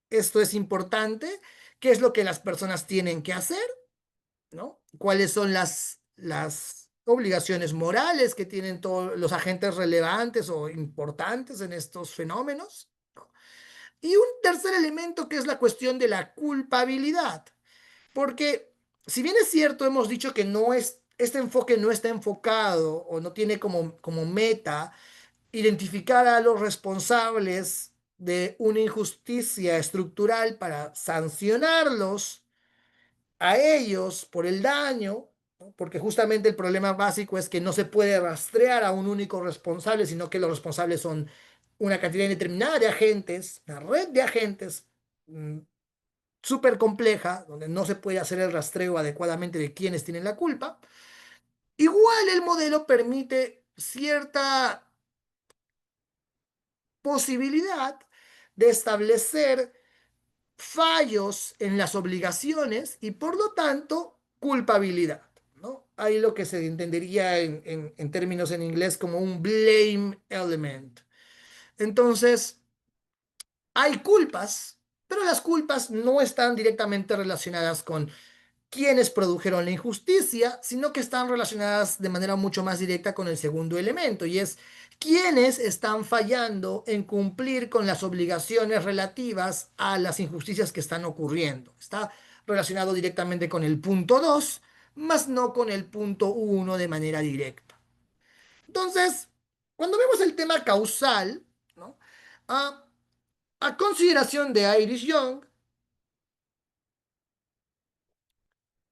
esto es importante, qué es lo que las personas tienen que hacer, ¿no? ¿Cuáles son las obligaciones morales que tienen todos los agentes relevantes o importantes en estos fenómenos? ¿No? Y un tercer elemento que es la cuestión de la culpabilidad, porque si bien es cierto, hemos dicho que este enfoque no está enfocado o no tiene como meta identificar a los responsables de una injusticia estructural para sancionarlos a ellos por el daño, ¿no? Porque justamente el problema básico es que no se puede rastrear a un único responsable, sino que los responsables son una cantidad indeterminada de agentes, una red de agentes súper compleja, donde no se puede hacer el rastreo adecuadamente de quienes tienen la culpa. Igual el modelo permite cierta posibilidad de establecer fallos en las obligaciones y por lo tanto culpabilidad, ¿no? Ahí lo que se entendería en términos en inglés como un blame element. Entonces, hay culpas, pero las culpas no están directamente relacionadas con quienes produjeron la injusticia, sino que están relacionadas de manera mucho más directa con el segundo elemento, y es quienes están fallando en cumplir con las obligaciones relativas a las injusticias que están ocurriendo. Está relacionado directamente con el punto 2, más no con el punto uno de manera directa. Entonces, cuando vemos el tema causal, ¿no? a, a consideración de Iris Young,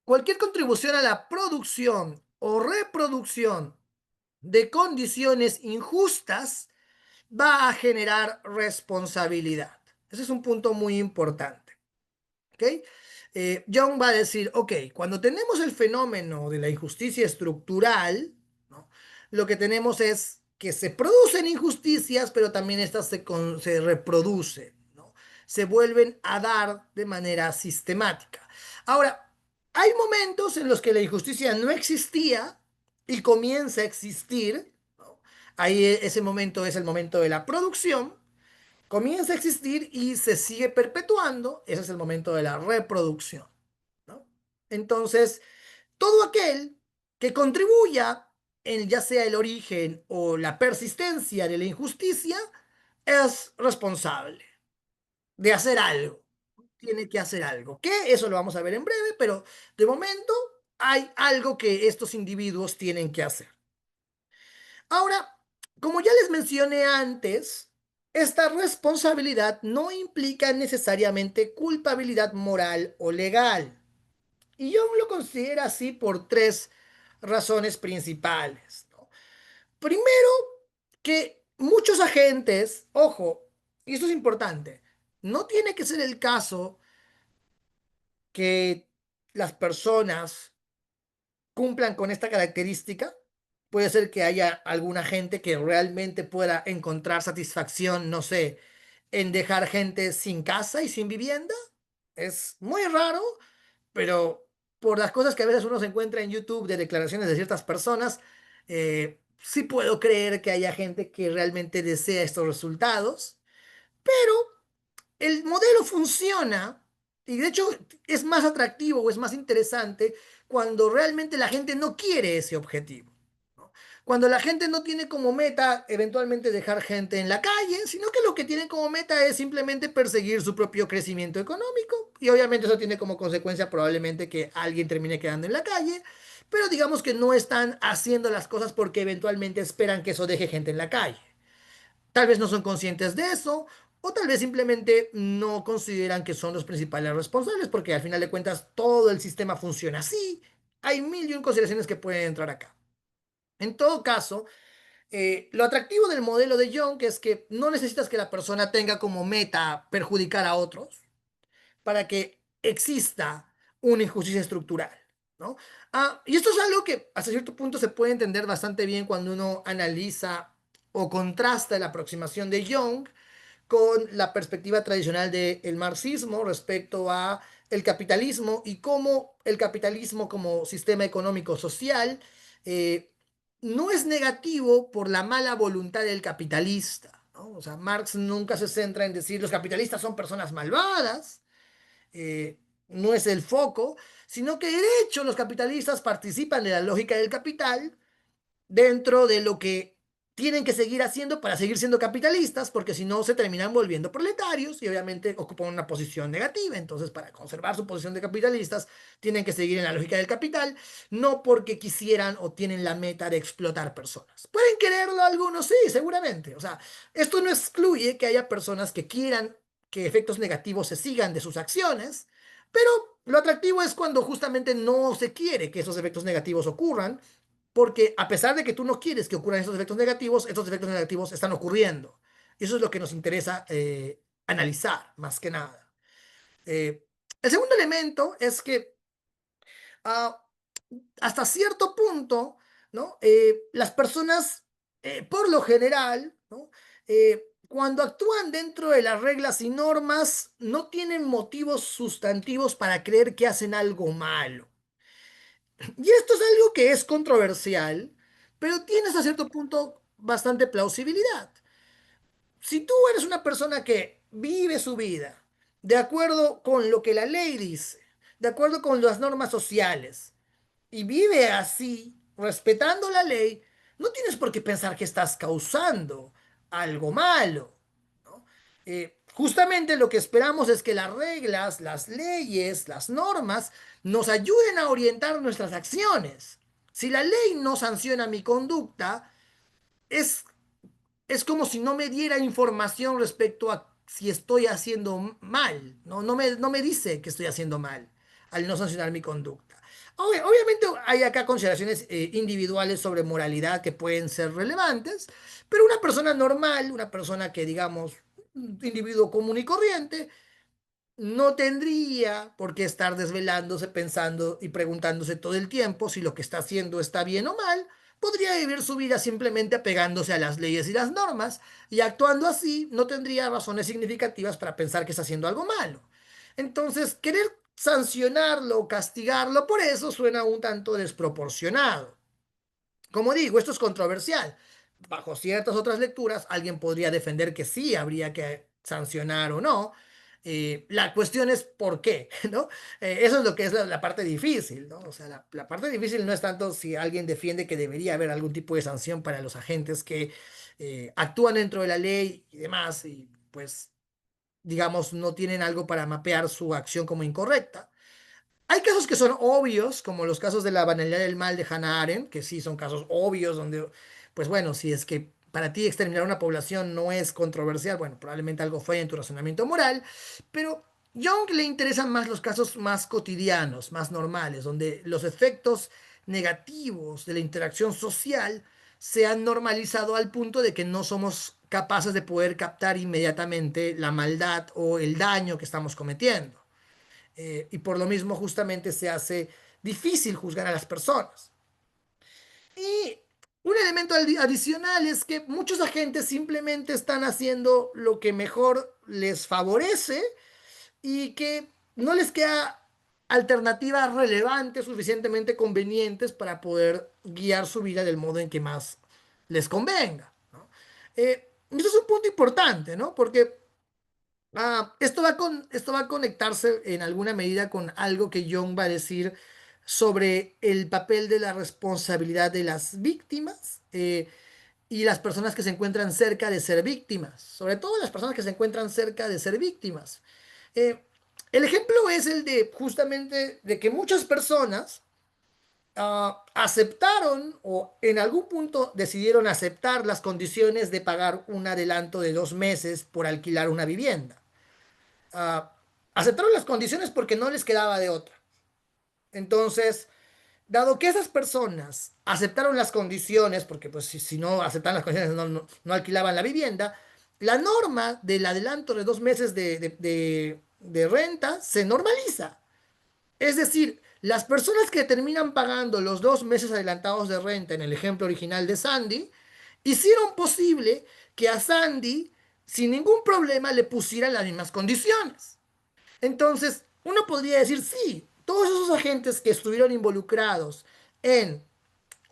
cualquier contribución a la producción o reproducción de condiciones injustas va a generar responsabilidad. Ese es un punto muy importante. ¿Ok? Young va a decir, ok, cuando tenemos el fenómeno de la injusticia estructural, ¿no? Lo que tenemos es que se producen injusticias, pero también estas se reproducen, ¿no? Se vuelven a dar de manera sistemática. Ahora, hay momentos en los que la injusticia no existía y comienza a existir, ¿no? Ahí ese momento es el momento de la producción, comienza a existir y se sigue perpetuando, ese es el momento de la reproducción, ¿no? Entonces, todo aquel que contribuya en ya sea el origen o la persistencia de la injusticia es responsable de hacer algo, tiene que hacer algo, que eso lo vamos a ver en breve, pero de momento hay algo que estos individuos tienen que hacer. Ahora, como ya les mencioné antes, esta responsabilidad no implica necesariamente culpabilidad moral o legal. Y yo lo considero así por tres razones principales, ¿no? Primero, que muchos agentes, ojo, y esto es importante, no tiene que ser el caso que las personas cumplan con esta característica. Puede ser que haya alguna gente que realmente pueda encontrar satisfacción, no sé, en dejar gente sin casa y sin vivienda. Es muy raro, pero por las cosas que a veces uno se encuentra en YouTube de declaraciones de ciertas personas, sí puedo creer que haya gente que realmente desea estos resultados, pero el modelo funciona y de hecho es más atractivo o es más interesante cuando realmente la gente no quiere ese objetivo, ¿no? Cuando la gente no tiene como meta eventualmente dejar gente en la calle, sino que lo que tiene como meta es simplemente perseguir su propio crecimiento económico y obviamente eso tiene como consecuencia probablemente que alguien termine quedando en la calle, pero digamos que no están haciendo las cosas porque eventualmente esperan que eso deje gente en la calle. Tal vez no son conscientes de eso, o tal vez simplemente no consideran que son los principales responsables, porque al final de cuentas todo el sistema funciona así. Hay mil y un consideraciones que pueden entrar acá. En todo caso, lo atractivo del modelo de Young es que no necesitas que la persona tenga como meta perjudicar a otros para que exista una injusticia estructural, ¿no? Y esto es algo que hasta cierto punto se puede entender bastante bien cuando uno analiza o contrasta la aproximación de Young con la perspectiva tradicional del marxismo respecto a el capitalismo y cómo el capitalismo como sistema económico social no es negativo por la mala voluntad del capitalista, ¿no? O sea, Marx nunca se centra en decir los capitalistas son personas malvadas, no es el foco, sino que de hecho los capitalistas participan de la lógica del capital dentro de lo que tienen que seguir haciendo para seguir siendo capitalistas, porque si no se terminan volviendo proletarios y obviamente ocupan una posición negativa. Entonces, para conservar su posición de capitalistas, tienen que seguir en la lógica del capital, no porque quisieran o tienen la meta de explotar personas. ¿Pueden quererlo algunos? Sí, seguramente. O sea, esto no excluye que haya personas que quieran que efectos negativos se sigan de sus acciones, pero lo atractivo es cuando justamente no se quiere que esos efectos negativos ocurran porque a pesar de que tú no quieres que ocurran estos efectos negativos están ocurriendo. Y eso es lo que nos interesa analizar, más que nada. Eh, el segundo elemento es que ah, hasta cierto punto, ¿no? Las personas, por lo general, ¿no? Cuando actúan dentro de las reglas y normas, no tienen motivos sustantivos para creer que hacen algo malo. Y esto es algo que es controversial, pero tiene hasta cierto punto bastante plausibilidad. Si tú eres una persona que vive su vida de acuerdo con lo que la ley dice, de acuerdo con las normas sociales, y vive así, respetando la ley, no tienes por qué pensar que estás causando algo malo, ¿no? justamente lo que esperamos es que las reglas, las leyes, las normas nos ayuden a orientar nuestras acciones. Si la ley no sanciona mi conducta, es es como si no me diera información respecto a si estoy haciendo mal, ¿no? No me dice que estoy haciendo mal al no sancionar mi conducta. Obviamente hay acá consideraciones individuales sobre moralidad que pueden ser relevantes, pero una persona normal, una persona que digamos, un individuo común y corriente, no tendría por qué estar desvelándose, pensando y preguntándose todo el tiempo si lo que está haciendo está bien o mal. Podría vivir su vida simplemente apegándose a las leyes y las normas, y actuando así no tendría razones significativas para pensar que está haciendo algo malo. Entonces, querer sancionarlo o castigarlo por eso suena un tanto desproporcionado. Como digo, esto es controversial. Bajo ciertas otras lecturas, alguien podría defender que sí habría que sancionar o no. La cuestión es por qué, ¿no? Eso es lo que es la parte difícil, ¿no? O sea, la parte difícil no es tanto si alguien defiende que debería haber algún tipo de sanción para los agentes que actúan dentro de la ley y demás, y pues, digamos, no tienen algo para mapear su acción como incorrecta. Hay casos que son obvios, como los casos de la banalidad del mal de Hannah Arendt, que sí son casos obvios donde, pues bueno, si es que para ti exterminar a una población no es controversial, bueno, probablemente algo fue en tu razonamiento moral, pero Jung le interesan más los casos más cotidianos, más normales, donde los efectos negativos de la interacción social se han normalizado al punto de que no somos capaces de poder captar inmediatamente la maldad o el daño que estamos cometiendo. Y por lo mismo justamente se hace difícil juzgar a las personas. Y un elemento adicional es que muchos agentes simplemente están haciendo lo que mejor les favorece y que no les queda alternativas relevantes, suficientemente convenientes para poder guiar su vida del modo en que más les convenga, ¿no? Eso es un punto importante, ¿no? Porque esto va a conectarse en alguna medida con algo que Jung va a decir sobre el papel de la responsabilidad de las víctimas y las personas que se encuentran cerca de ser víctimas, sobre todo las personas que se encuentran cerca de ser víctimas. Eh, el ejemplo es el de justamente de que muchas personas aceptaron o en algún punto decidieron aceptar las condiciones de pagar un adelanto de 2 meses por alquilar una vivienda. ah, Aceptaron las condiciones porque no les quedaba de otra. Entonces, dado que esas personas aceptaron las condiciones, porque pues si no aceptaban las condiciones no alquilaban la vivienda, la norma del adelanto de 2 meses de renta se normaliza. Es decir, las personas que terminan pagando los 2 meses adelantados de renta en el ejemplo original de Sandy, hicieron posible que a Sandy, sin ningún problema, le pusieran las mismas condiciones. Entonces, uno podría decir, sí, todos esos agentes que estuvieron involucrados en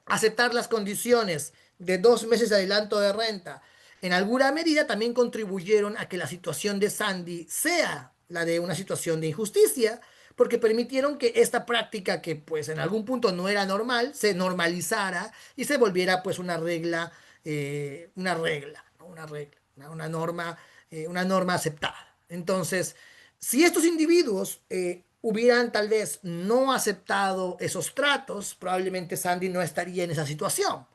aceptar las condiciones de 2 meses de adelanto de renta, en alguna medida también contribuyeron a que la situación de Sandy sea la de una situación de injusticia, porque permitieron que esta práctica, que pues en algún punto no era normal, se normalizara y se volviera pues una regla, ¿no? Una norma aceptada. Entonces, si estos individuos hubieran tal vez no aceptado esos tratos, probablemente Sandy no estaría en esa situación.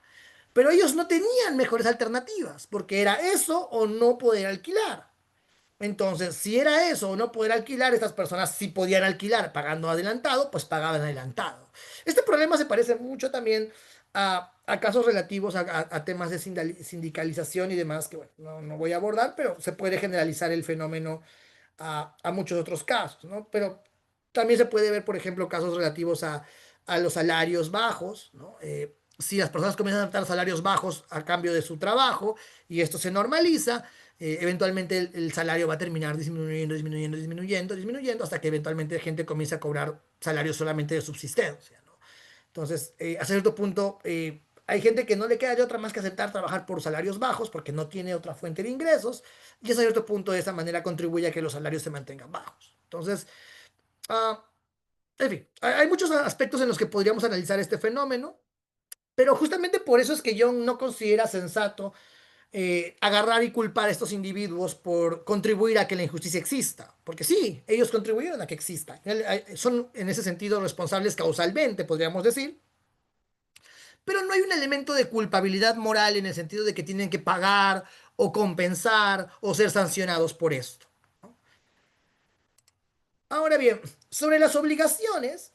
Pero ellos no tenían mejores alternativas, porque era eso o no poder alquilar. Entonces, si era eso o no poder alquilar, estas personas sí podían alquilar pagando adelantado, pues pagaban adelantado. Este problema se parece mucho también a casos relativos a temas de sindicalización y demás, que bueno, no voy a abordar, pero se puede generalizar el fenómeno a muchos otros casos, ¿no? Pero también se puede ver, por ejemplo, casos relativos a los salarios bajos, ¿no? Si las personas comienzan a dar salarios bajos a cambio de su trabajo y esto se normaliza, eventualmente el salario va a terminar disminuyendo, disminuyendo, disminuyendo, disminuyendo, hasta que eventualmente la gente comienza a cobrar salarios solamente de subsistencia, ¿no? Entonces, a cierto punto, hay gente que no le queda de otra más que aceptar trabajar por salarios bajos porque no tiene otra fuente de ingresos y a cierto punto de esa manera contribuye a que los salarios se mantengan bajos. Entonces, ah, en fin, hay muchos aspectos en los que podríamos analizar este fenómeno, pero justamente por eso es que Jung no considera sensato agarrar y culpar a estos individuos por contribuir a que la injusticia exista. Porque sí, ellos contribuyeron a que exista. Son en ese sentido responsables causalmente, podríamos decir. Pero no hay un elemento de culpabilidad moral en el sentido de que tienen que pagar o compensar o ser sancionados por esto. Ahora bien, sobre las obligaciones,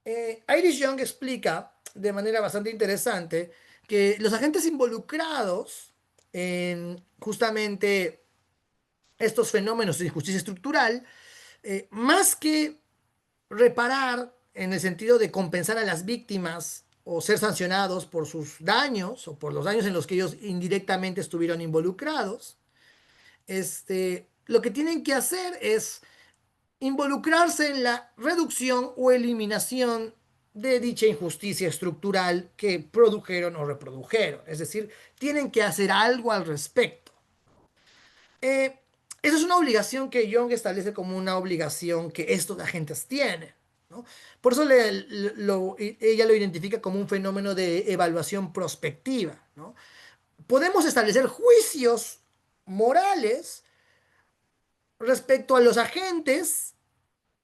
Iris Young explica de manera bastante interesante que los agentes involucrados en justamente estos fenómenos de injusticia estructural, más que reparar en el sentido de compensar a las víctimas o ser sancionados por sus daños o por los daños en los que ellos indirectamente estuvieron involucrados, lo que tienen que hacer es involucrarse en la reducción o eliminación de dicha injusticia estructural que produjeron o reprodujeron. Es decir, tienen que hacer algo al respecto. Eh, Esa es una obligación que Young establece como una obligación que estos agentes tienen, ¿no? Por eso ella lo identifica como un fenómeno de evaluación prospectiva, ¿no? Podemos establecer juicios morales respecto a los agentes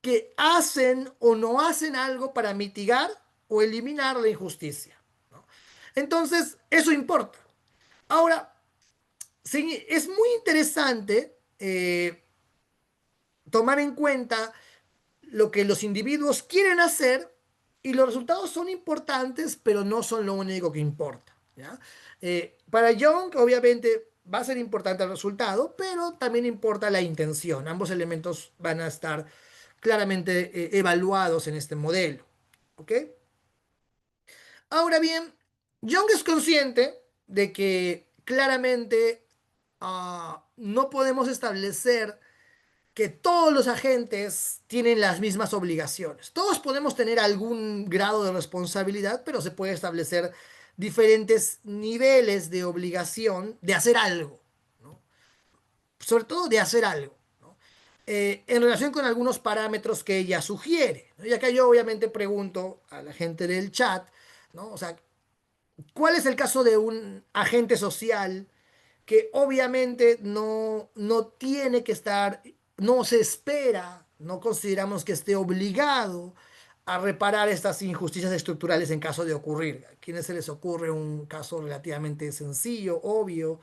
que hacen o no hacen algo para mitigar o eliminar la injusticia, ¿no? Entonces, eso importa. Ahora, sí, es muy interesante tomar en cuenta lo que los individuos quieren hacer y los resultados son importantes, pero no son lo único que importa, ¿ya? Para Young, obviamente, va a ser importante el resultado, pero también importa la intención. Ambos elementos van a estar claramente evaluados en este modelo, ¿ok? Ahora bien, Young es consciente de que claramente no podemos establecer que todos los agentes tienen las mismas obligaciones. Todos podemos tener algún grado de responsabilidad, pero se puede establecer diferentes niveles de obligación de hacer algo, ¿no? Sobre todo de hacer algo, ¿no? En relación con algunos parámetros que ella sugiere, ¿no? Y acá yo obviamente pregunto a la gente del chat, ¿no? O sea, ¿cuál es el caso de un agente social que obviamente no tiene que estar, no se espera, no consideramos que esté obligado a reparar estas injusticias estructurales en caso de ocurrir? ¿A quiénes se les ocurre un caso relativamente sencillo, obvio,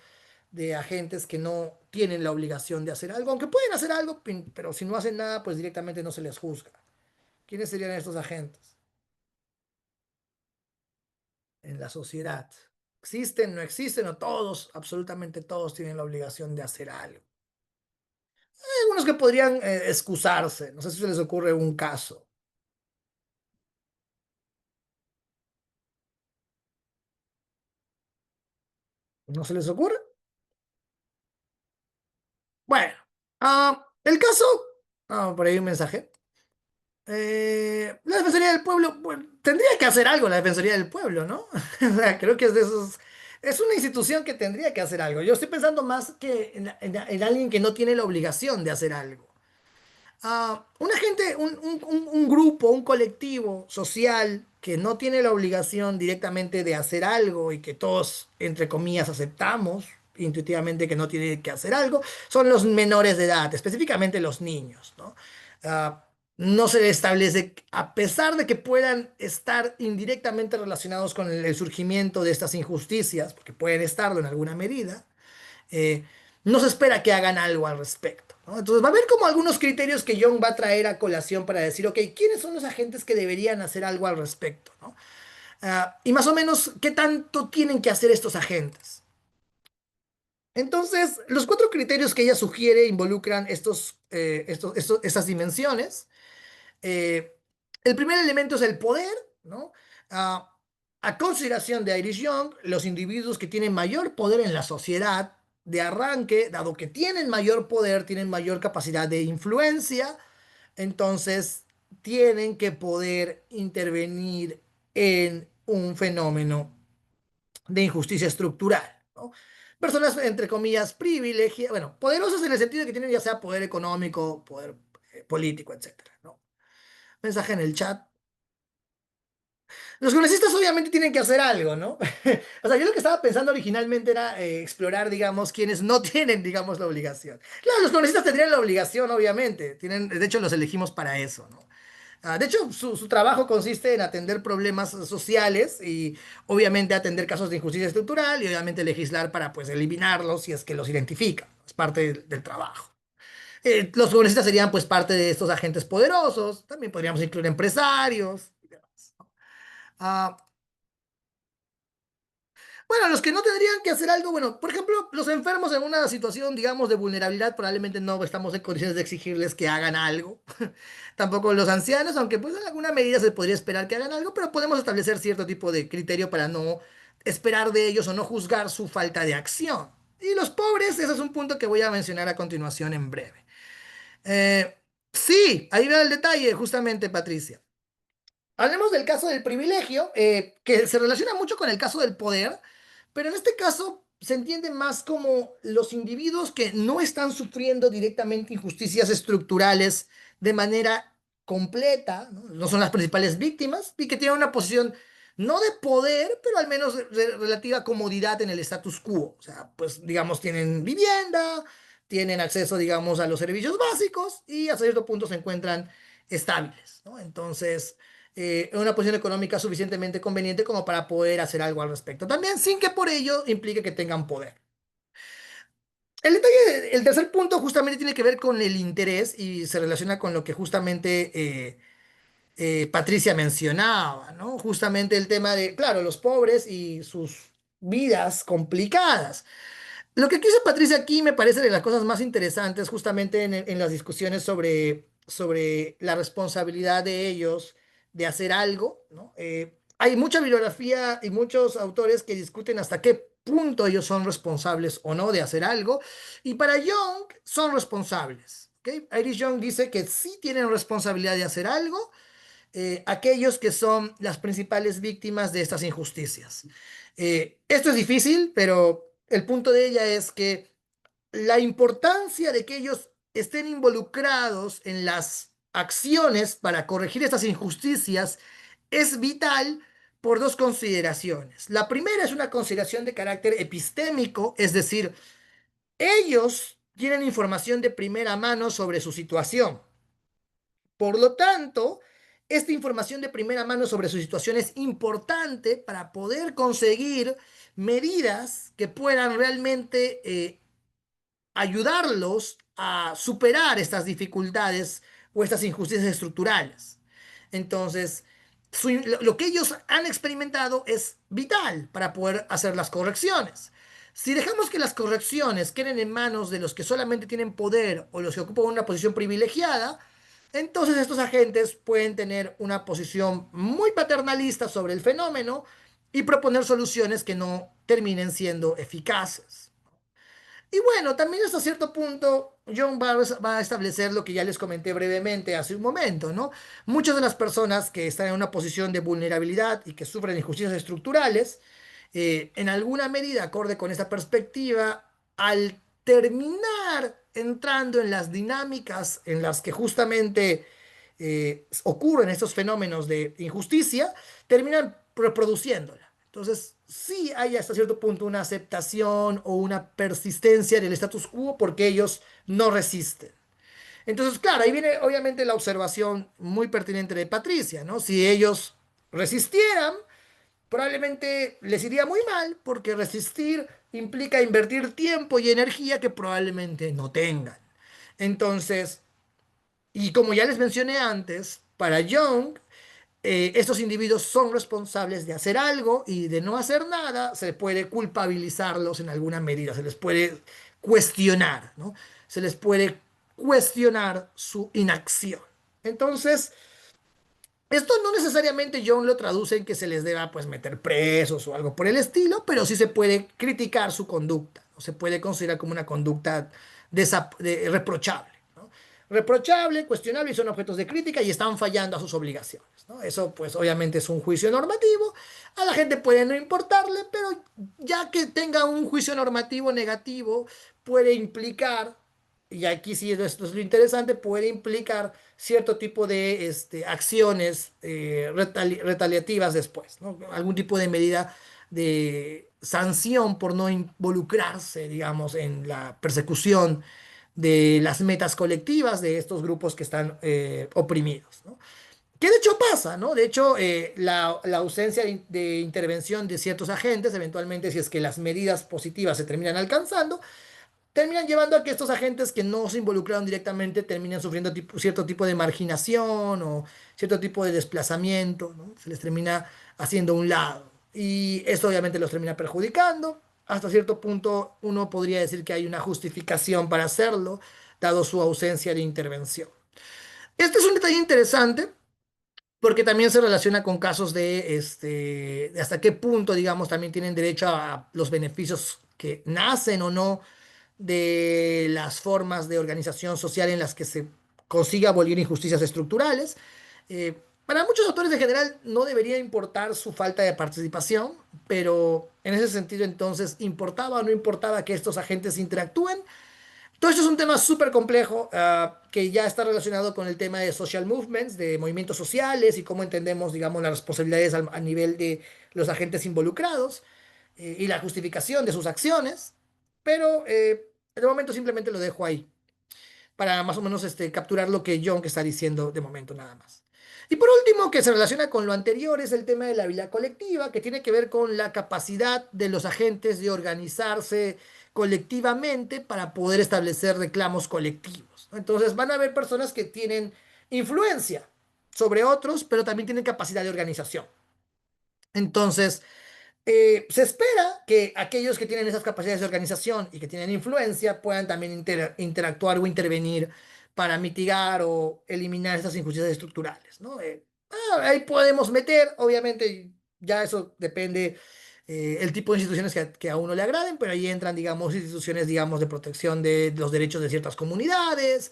de agentes que no tienen la obligación de hacer algo? Aunque pueden hacer algo, pero si no hacen nada, pues directamente no se les juzga. ¿Quiénes serían estos agentes en la sociedad? ¿Existen, no existen o todos, absolutamente todos tienen la obligación de hacer algo? Hay algunos que podrían excusarse. No sé si se les ocurre un caso. ¿No se les ocurre? Bueno, el caso. Por ahí un mensaje. La Defensoría del Pueblo, bueno, tendría que hacer algo la Defensoría del Pueblo, ¿no? O sea, creo que es de esos. Es una institución que tendría que hacer algo. Yo estoy pensando más que en alguien que no tiene la obligación de hacer algo. Una gente, un grupo, un colectivo social que no tiene la obligación directamente de hacer algo y que todos, entre comillas, aceptamos intuitivamente que no tiene que hacer algo, son los menores de edad, específicamente los niños, ¿no? Ah, no se les establece, a pesar de que puedan estar indirectamente relacionados con el surgimiento de estas injusticias, porque pueden estarlo en alguna medida, eh, no se espera que hagan algo al respecto, ¿no? Entonces va a haber como algunos criterios que Young va a traer a colación para decir, ok, ¿quiénes son los agentes que deberían hacer algo al respecto, ¿no? Y más o menos, ¿qué tanto tienen que hacer estos agentes? Entonces, los cuatro criterios que ella sugiere involucran estas dimensiones. Eh, el primer elemento es el poder, ¿no? Ah, a consideración de Iris Young, los individuos que tienen mayor poder en la sociedad de arranque, dado que tienen mayor poder, tienen mayor capacidad de influencia, entonces tienen que poder intervenir en un fenómeno de injusticia estructural, ¿no? Personas, entre comillas, privilegiadas, bueno, poderosas en el sentido de que tienen ya sea poder económico, poder político, etcétera, ¿no? Mensaje en el chat. Los congresistas obviamente tienen que hacer algo, ¿no? O sea, yo lo que estaba pensando originalmente era explorar, digamos, quienes no tienen, digamos, la obligación. Claro, los congresistas tendrían la obligación, obviamente. Tienen, de hecho, los elegimos para eso, ¿no? De hecho, su trabajo consiste en atender problemas sociales y obviamente atender casos de injusticia estructural y obviamente legislar para pues eliminarlos si es que los identifican. Es parte del trabajo. Los congresistas serían pues parte de estos agentes poderosos. También podríamos incluir empresarios y demás, ¿no? Ah, bueno, los que no tendrían que hacer algo, bueno, por ejemplo, los enfermos en una situación, digamos, de vulnerabilidad, probablemente no estamos en condiciones de exigirles que hagan algo. Tampoco los ancianos, aunque pues en alguna medida se podría esperar que hagan algo, pero podemos establecer cierto tipo de criterio para no esperar de ellos o no juzgar su falta de acción. Y los pobres, ese es un punto que voy a mencionar a continuación en breve. Eh, sí, ahí va el detalle, justamente, Patricia. Hablemos del caso del privilegio, que se relaciona mucho con el caso del poder, pero en este caso se entiende más como los individuos que no están sufriendo directamente injusticias estructurales de manera completa, ¿no? No son las principales víctimas y que tienen una posición no de poder, pero al menos de relativa comodidad en el status quo. O sea, pues digamos, tienen vivienda, tienen acceso, digamos, a los servicios básicos y a cierto punto se encuentran estables, ¿no? Entonces en una posición económica suficientemente conveniente como para poder hacer algo al respecto. También sin que por ello implique que tengan poder. El detalle, el tercer punto justamente tiene que ver con el interés y se relaciona con lo que justamente Patricia mencionaba, ¿no? Justamente el tema de, claro, los pobres y sus vidas complicadas. Lo que quiso Patricia aquí me parece de las cosas más interesantes justamente en las discusiones sobre la responsabilidad de ellos de hacer algo, ¿no? Hay mucha bibliografía y muchos autores que discuten hasta qué punto ellos son responsables o no de hacer algo, y para Young son responsables. ¿Ok? Iris Young dice que sí tienen responsabilidad de hacer algo, aquellos que son las principales víctimas de estas injusticias. Esto es difícil, pero el punto de ella es que la importancia de que ellos estén involucrados en las acciones para corregir estas injusticias es vital por dos consideraciones. La primera es una consideración de carácter epistémico, es decir, ellos tienen información de primera mano sobre su situación. Por lo tanto, esta información de primera mano sobre su situación es importante para poder conseguir medidas que puedan realmente ayudarlos a superar estas dificultades o estas injusticias estructurales. Entonces, lo que ellos han experimentado es vital para poder hacer las correcciones. Si dejamos que las correcciones queden en manos de los que solamente tienen poder o los que ocupan una posición privilegiada, entonces estos agentes pueden tener una posición muy paternalista sobre el fenómeno y proponer soluciones que no terminen siendo eficaces. Y bueno, también hasta cierto punto, John va a establecer lo que ya les comenté brevemente hace un momento, ¿no? Muchas de las personas que están en una posición de vulnerabilidad y que sufren injusticias estructurales, en alguna medida, acorde con esta perspectiva, al terminar entrando en las dinámicas en las que justamente ocurren estos fenómenos de injusticia, terminan reproduciéndola. Entonces, sí hay hasta cierto punto una aceptación o una persistencia del status quo porque ellos no resisten. Entonces, claro, ahí viene obviamente la observación muy pertinente de Patricia, ¿no? Si ellos resistieran, probablemente les iría muy mal porque resistir implica invertir tiempo y energía que probablemente no tengan. Entonces, y como ya les mencioné antes, para Young, estos individuos son responsables de hacer algo y de no hacer nada, se puede culpabilizarlos en alguna medida, se les puede cuestionar, ¿no? Se les puede cuestionar su inacción. Entonces, esto no necesariamente John lo traduce en que se les deba pues meter presos o algo por el estilo, pero sí se puede criticar su conducta, o se puede considerar como una conducta reprochable, ¿no? Reprochable, cuestionable y son objetos de crítica y están fallando a sus obligaciones, ¿no? Eso pues obviamente es un juicio normativo, a la gente puede no importarle, pero ya que tenga un juicio normativo negativo puede implicar y aquí sí esto es lo interesante, puede implicar cierto tipo de acciones retaliativas después, ¿no? Algún tipo de medida de sanción por no involucrarse, digamos, en la persecución de las metas colectivas de estos grupos que están oprimidos, ¿no? Que de hecho pasa, ¿no? De hecho, la ausencia de intervención de ciertos agentes, eventualmente, si es que las medidas positivas se terminan alcanzando, terminan llevando a que estos agentes que no se involucraron directamente terminen sufriendo cierto tipo de marginación o cierto tipo de desplazamiento, ¿no? Se les termina haciendo a un lado. Y esto obviamente los termina perjudicando. Hasta cierto punto uno podría decir que hay una justificación para hacerlo, dado su ausencia de intervención. Este es un detalle interesante porque también se relaciona con casos de hasta qué punto, digamos, también tienen derecho a los beneficios que nacen o no de las formas de organización social en las que se consiga abolir injusticias estructurales. Para muchos autores en general no debería importar su falta de participación, pero en ese sentido entonces importaba o no importaba que estos agentes interactúen. Todo esto es un tema súper complejo que ya está relacionado con el tema de social movements, de movimientos sociales y cómo entendemos, digamos, las responsabilidades a nivel de los agentes involucrados y la justificación de sus acciones. Pero de momento simplemente lo dejo ahí para más o menos capturar lo que John que está diciendo de momento nada más. Y por último, que se relaciona con lo anterior, es el tema de la habilidad colectiva, que tiene que ver con la capacidad de los agentes de organizarse colectivamente para poder establecer reclamos colectivos, ¿no? Entonces van a haber personas que tienen influencia sobre otros, pero también tienen capacidad de organización. Entonces, se espera que aquellos que tienen esas capacidades de organización y que tienen influencia puedan también interactuar o intervenir para mitigar o eliminar esas injusticias estructurales, ¿no? Ahí podemos meter, obviamente, ya eso depende el tipo de instituciones que a uno le agraden, pero ahí entran, digamos, instituciones, digamos, de protección de los derechos de ciertas comunidades.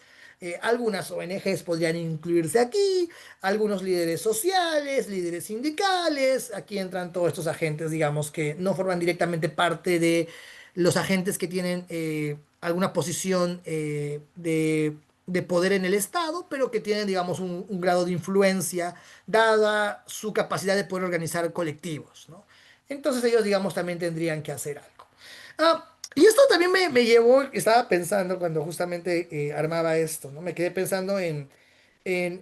Algunas ONGs podrían incluirse aquí, algunos líderes sociales, líderes sindicales. Aquí entran todos estos agentes, digamos, que no forman directamente parte de los agentes que tienen alguna posición de poder en el Estado, pero que tienen, digamos, un grado de influencia dada su capacidad de poder organizar colectivos, ¿no? Entonces ellos, digamos, también tendrían que hacer algo. Y esto también me llevó, estaba pensando cuando justamente armaba esto, ¿no? Me quedé pensando en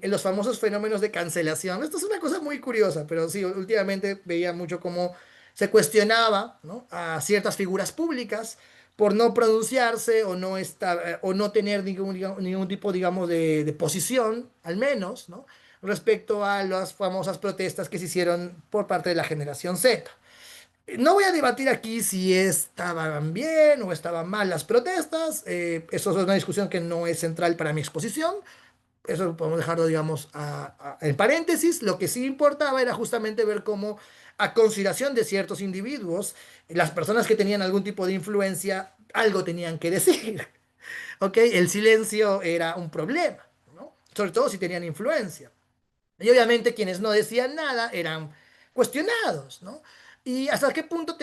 los famosos fenómenos de cancelación. Esto es una cosa muy curiosa, pero sí, últimamente veía mucho cómo se cuestionaba, ¿no? A ciertas figuras públicas por no pronunciarse o no estar o no tener ningún tipo, digamos, de posición, al menos, ¿no? Respecto a las famosas protestas que se hicieron por parte de la generación Z. No voy a debatir aquí si estaban bien o estaban mal las protestas. Eso es una discusión que no es central para mi exposición. Eso podemos dejarlo, digamos, en paréntesis. Lo que sí importaba era justamente ver cómo, a consideración de ciertos individuos, las personas que tenían algún tipo de influencia, algo tenían que decir. ¿Ok? El silencio era un problema, ¿no? Sobre todo si tenían influencia. Y obviamente quienes no decían nada eran cuestionados, ¿no? Y hasta qué punto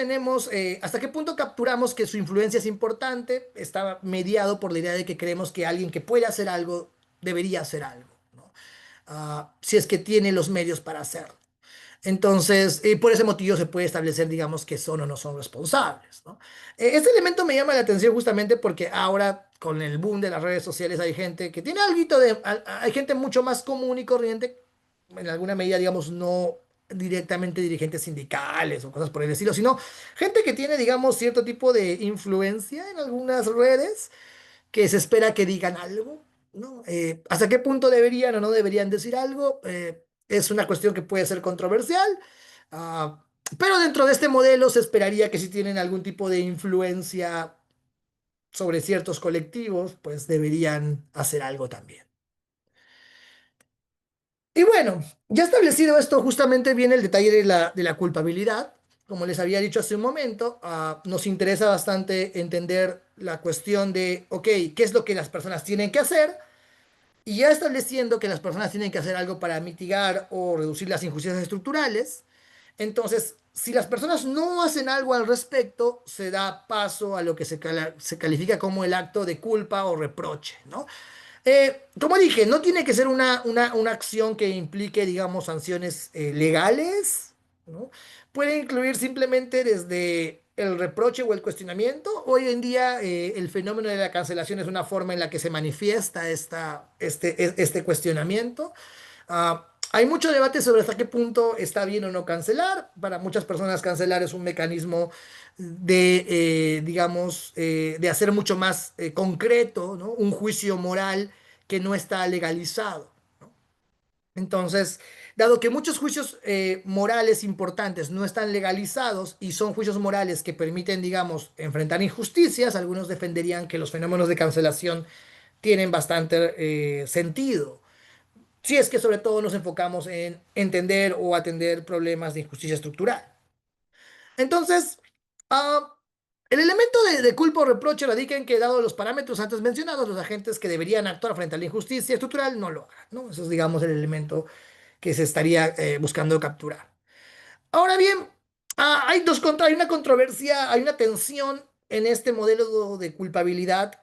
hasta qué punto capturamos que su influencia es importante, está mediado por la idea de que creemos que alguien que puede hacer algo debería hacer algo, ¿no? Si es que tiene los medios para hacerlo. Entonces, por ese motivo se puede establecer, digamos, que son o no son responsables, ¿no? Este elemento me llama la atención justamente porque ahora, con el boom de las redes sociales, hay gente que tiene algo hay gente mucho más común y corriente, en alguna medida, digamos, no directamente dirigentes sindicales o cosas por el estilo, sino gente que tiene, digamos, cierto tipo de influencia en algunas redes que se espera que digan algo, ¿no? ¿Hasta qué punto deberían o no deberían decir algo? Es una cuestión que puede ser controversial, ah, pero dentro de este modelo se esperaría que si tienen algún tipo de influencia sobre ciertos colectivos, pues deberían hacer algo también. Y bueno, ya establecido esto, justamente viene el detalle de la culpabilidad. Como les había dicho hace un momento, nos interesa bastante entender la cuestión de, ok, ¿qué es lo que las personas tienen que hacer? Y ya estableciendo que las personas tienen que hacer algo para mitigar o reducir las injusticias estructurales, Entonces, si las personas no hacen algo al respecto, se da paso a lo que se califica como el acto de culpa o reproche, ¿no? Como dije, no tiene que ser una acción que implique, digamos, sanciones legales, ¿no? Puede incluir simplemente desde el reproche o el cuestionamiento. Hoy en día, el fenómeno de la cancelación es una forma en la que se manifiesta este cuestionamiento. Hay mucho debate sobre hasta qué punto está bien o no cancelar. Para muchas personas cancelar es un mecanismo digamos, de hacer mucho más concreto, ¿no? Un juicio moral que no está legalizado. Entonces, dado que muchos juicios morales importantes no están legalizados y son juicios morales que permiten, digamos, enfrentar injusticias, algunos defenderían que los fenómenos de cancelación tienen bastante sentido. Si es que sobre todo nos enfocamos en entender o atender problemas de injusticia estructural. Entonces, ah, el elemento de culpa o reproche radica en que, dado los parámetros antes mencionados, los agentes que deberían actuar frente a la injusticia estructural no lo hagan, ¿no? Eso es, digamos, el elemento que se estaría buscando capturar. Ahora bien, hay una controversia, hay una tensión en este modelo de culpabilidad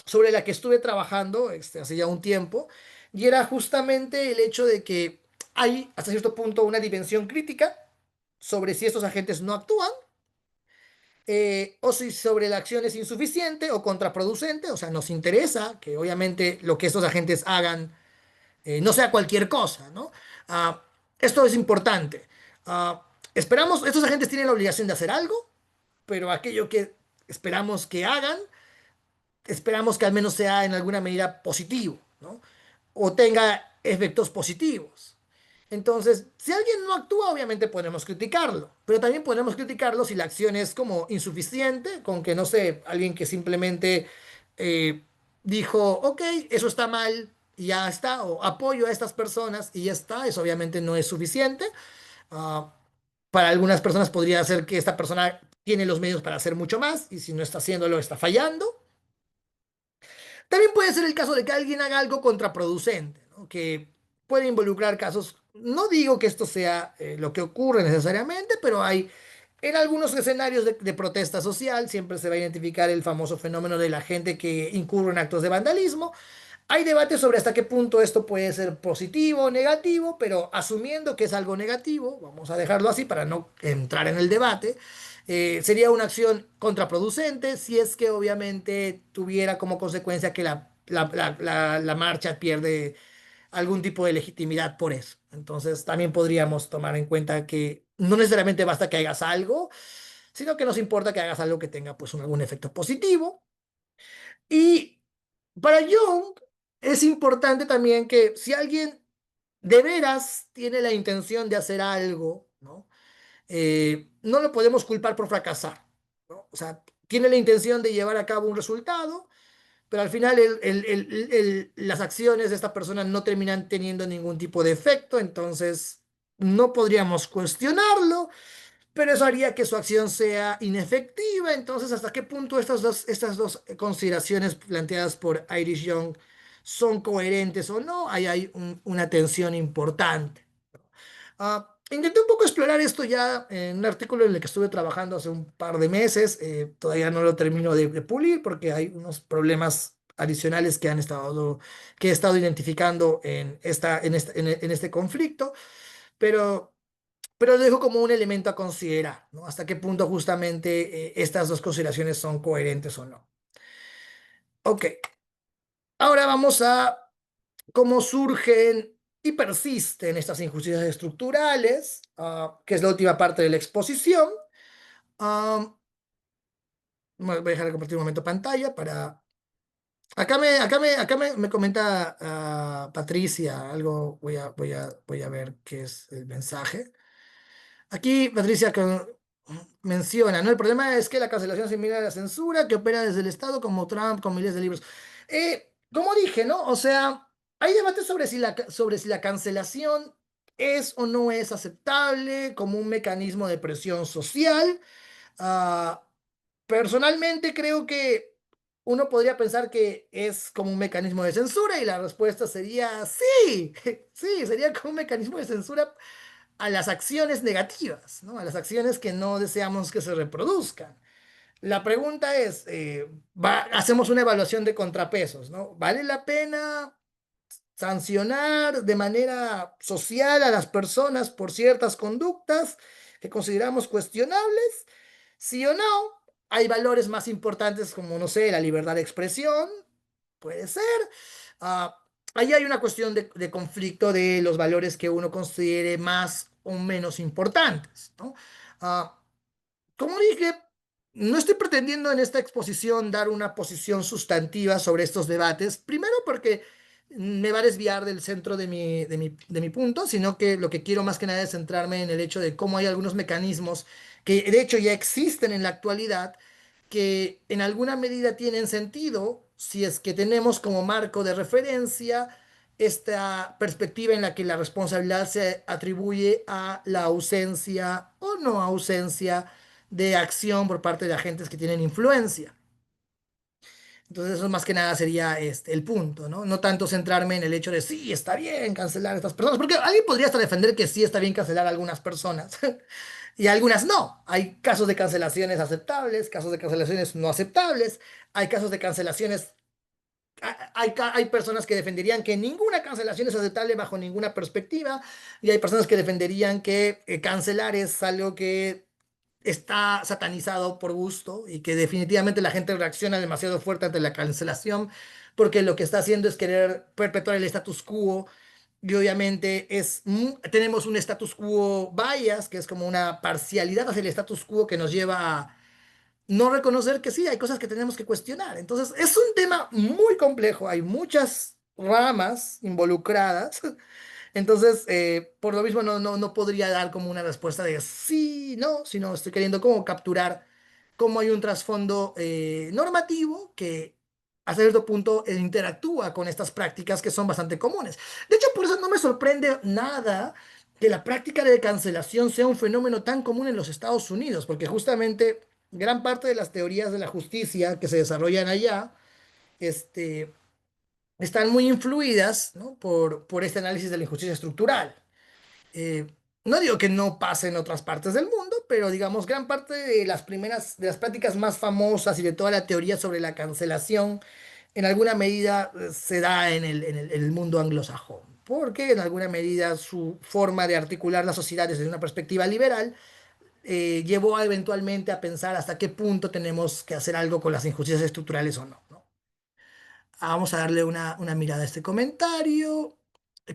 sobre la que estuve trabajando hace ya un tiempo, y era justamente el hecho de que hay hasta cierto punto una dimensión crítica sobre si estos agentes no actúan, o si sobre la acción es insuficiente o contraproducente. O sea, nos interesa que obviamente lo que estos agentes hagan no sea cualquier cosa, ¿no? Ah, Esto es importante. Esperamos, estos agentes tienen la obligación de hacer algo, pero aquello que esperamos que hagan, esperamos que al menos sea en alguna medida positivo, ¿no? O tenga efectos positivos. Entonces, si alguien no actúa, obviamente podemos criticarlo, pero también podemos criticarlo si la acción es como insuficiente, con que, no sé, alguien que simplemente eh, dijo, ok, eso está mal y ya está, o apoyo a estas personas y ya está, eso obviamente no es suficiente. Ah, para algunas personas podría ser que esta persona tiene los medios para hacer mucho más y si no está haciéndolo, está fallando. También puede ser el caso de que alguien haga algo contraproducente, ¿no? Que puede involucrar casos. No digo que esto sea lo que ocurre necesariamente, pero hay en algunos escenarios de protesta social, siempre se va a identificar el famoso fenómeno de la gente que incurre en actos de vandalismo. Hay debate sobre hasta qué punto esto puede ser positivo o negativo, pero asumiendo que es algo negativo, vamos a dejarlo así para no entrar en el debate, sería una acción contraproducente si es que obviamente tuviera como consecuencia que la marcha pierde algún tipo de legitimidad por eso. Entonces también podríamos tomar en cuenta que no necesariamente basta que hagas algo, sino que nos importa que hagas algo que tenga pues algún efecto positivo. Y para Jung es importante también que si alguien de veras tiene la intención de hacer algo, ¿no? No lo podemos culpar por fracasar, ¿no? O sea, tiene la intención de llevar a cabo un resultado, pero al final las acciones de esta persona no terminan teniendo ningún tipo de efecto, entonces no podríamos cuestionarlo, pero eso haría que su acción sea inefectiva. Entonces, ¿hasta qué punto estas dos consideraciones planteadas por Irish Young son coherentes o no? Ahí hay una tensión importante. Intenté un poco explorar esto ya en un artículo en el que estuve trabajando hace un par de meses. Todavía no lo termino de pulir porque hay unos problemas adicionales que he estado identificando en este conflicto, pero lo dejo como un elemento a considerar, ¿no? Hasta qué punto justamente estas dos consideraciones son coherentes o no. Ok, ahora vamos a cómo surgen y persisten estas injusticias estructurales, que es la última parte de la exposición. Ah, Voy a dejar de compartir un momento pantalla para... Acá me comenta Patricia algo, voy a ver qué es el mensaje. Aquí Patricia menciona, ¿no? El problema es que la cancelación es similar a la censura que opera desde el Estado como Trump con miles de libros. Como dije, ¿no? O sea, hay debate sobre si la cancelación es o no es aceptable como un mecanismo de presión social. Ah, Personalmente creo que uno podría pensar que es como un mecanismo de censura y la respuesta sería sí, sí, sería como un mecanismo de censura a las acciones negativas, ¿no? A las acciones que no deseamos que se reproduzcan. La pregunta es, hacemos una evaluación de contrapesos, ¿no? ¿Vale la pena sancionar de manera social a las personas por ciertas conductas que consideramos cuestionables? ¿Sí o no? Hay valores más importantes como, no sé, la libertad de expresión, puede ser. Ah, ahí hay una cuestión de conflicto de los valores que uno considere más o menos importantes, ¿no? Ah, como dije, no estoy pretendiendo en esta exposición dar una posición sustantiva sobre estos debates, primero porque me va a desviar del centro de mi punto, sino que lo que quiero más que nada es centrarme en el hecho de cómo hay algunos mecanismos que de hecho ya existen en la actualidad, que en alguna medida tienen sentido si es que tenemos como marco de referencia esta perspectiva en la que la responsabilidad se atribuye a la ausencia o no ausencia de acción por parte de agentes que tienen influencia. Entonces eso más que nada sería el punto, ¿no? No tanto centrarme en el hecho de sí, está bien cancelar a estas personas, porque alguien podría hasta defender que sí está bien cancelar a algunas personas y a algunas no. Hay casos de cancelaciones aceptables, casos de cancelaciones no aceptables, hay casos de cancelaciones, hay personas que defenderían que ninguna cancelación es aceptable bajo ninguna perspectiva y hay personas que defenderían que cancelar es algo que está satanizado por gusto y que definitivamente la gente reacciona demasiado fuerte ante la cancelación porque lo que está haciendo es querer perpetuar el status quo y obviamente tenemos un status quo bias, que es como una parcialidad hacia el status quo que nos lleva a no reconocer que sí, hay cosas que tenemos que cuestionar. Entonces, es un tema muy complejo, hay muchas ramas involucradas. Entonces, por lo mismo no podría dar como una respuesta de sí, no, sino estoy queriendo como capturar cómo hay un trasfondo normativo que a cierto punto interactúa con estas prácticas que son bastante comunes. De hecho, por eso no me sorprende nada que la práctica de cancelación sea un fenómeno tan común en los Estados Unidos, porque justamente gran parte de las teorías de la justicia que se desarrollan allá, este, están muy influidas, ¿no? por este análisis de la injusticia estructural. Eh, no digo que no pase en otras partes del mundo, pero digamos, gran parte de las prácticas más famosas y de toda la teoría sobre la cancelación, en alguna medida se da en el mundo anglosajón, porque en alguna medida su forma de articular las sociedades desde una perspectiva liberal eventualmente a pensar hasta qué punto tenemos que hacer algo con las injusticias estructurales o no, ¿no? Vamos a darle una mirada a este comentario.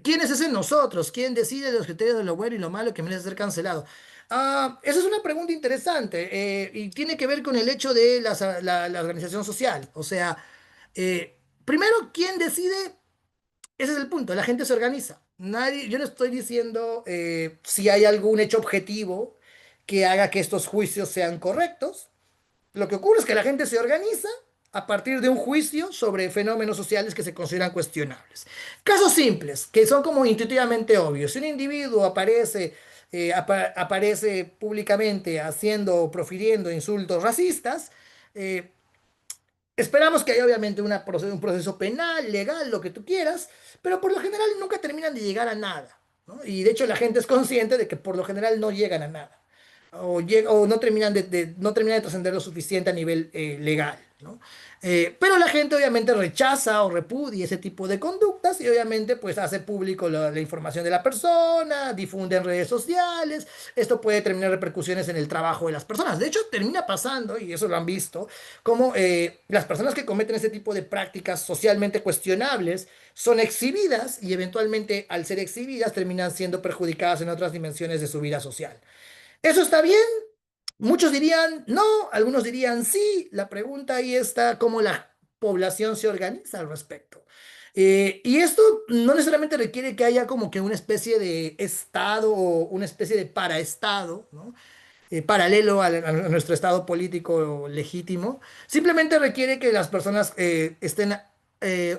¿Quién es ese nosotros? ¿Quién decide los criterios de lo bueno y lo malo que merece ser cancelado? Esa es una pregunta interesante y tiene que ver con el hecho de la organización social. O sea, primero, ¿quién decide? Ese es el punto, la gente se organiza. Yo no estoy diciendo si hay algún hecho objetivo que haga que estos juicios sean correctos. Lo que ocurre es que la gente se organiza a partir de un juicio sobre fenómenos sociales que se consideran cuestionables. Casos simples, que son como intuitivamente obvios. Si un individuo aparece públicamente haciendo o profiriendo insultos racistas, eh, esperamos que haya obviamente un proceso penal, legal, lo que tú quieras, pero por lo general nunca terminan de llegar a nada, ¿no? Y de hecho la gente es consciente de que por lo general no llegan a nada o no terminan de trascender lo suficiente a nivel legal, ¿no? Pero la gente obviamente rechaza o repudia ese tipo de conductas y obviamente pues hace público la información de la persona, difunde en redes sociales, esto puede tener repercusiones en el trabajo de las personas. De hecho, termina pasando, y eso lo han visto, como las personas que cometen este tipo de prácticas socialmente cuestionables son exhibidas y eventualmente al ser exhibidas terminan siendo perjudicadas en otras dimensiones de su vida social. ¿Eso está bien? Muchos dirían no, algunos dirían sí. La pregunta ahí está cómo la población se organiza al respecto. Y esto no necesariamente requiere que haya como que una especie de estado o una especie de paraestado, ¿no? Paralelo a nuestro estado político legítimo. Simplemente requiere que las personas estén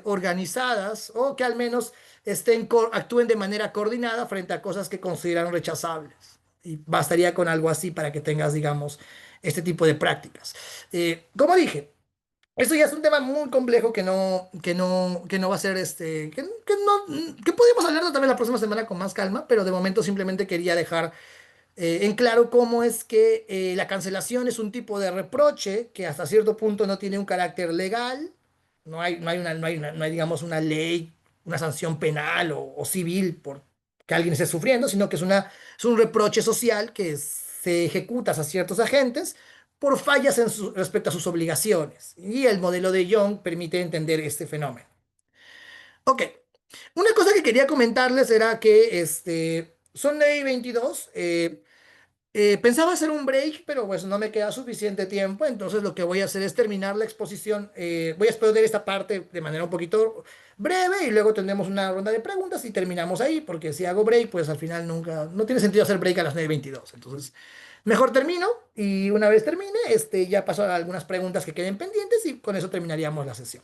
organizadas o que al menos actúen de manera coordinada frente a cosas que consideran rechazables. Y bastaría con algo así para que tengas, digamos, este tipo de prácticas. Como dije, Eso ya es un tema muy complejo que no va a ser que podemos hablarlo también la próxima semana con más calma, pero de momento simplemente quería dejar en claro cómo es que la cancelación es un tipo de reproche que hasta cierto punto no tiene un carácter legal, no hay, digamos, una ley, una sanción penal o civil por que alguien esté sufriendo, sino que es un reproche social que se ejecuta a ciertos agentes por fallas respecto a sus obligaciones. Y el modelo de Young permite entender este fenómeno. Ok, una cosa que quería comentarles era que son ley 22. Pensaba hacer un break, pero pues no me queda suficiente tiempo, entonces lo que voy a hacer es terminar la exposición. Voy a exponer esta parte de manera un poquito breve y luego tendremos una ronda de preguntas y terminamos ahí, porque si hago break, pues al final nunca, no tiene sentido hacer break a las 9:22. Entonces, mejor termino y una vez termine, ya paso a algunas preguntas que queden pendientes y con eso terminaríamos la sesión.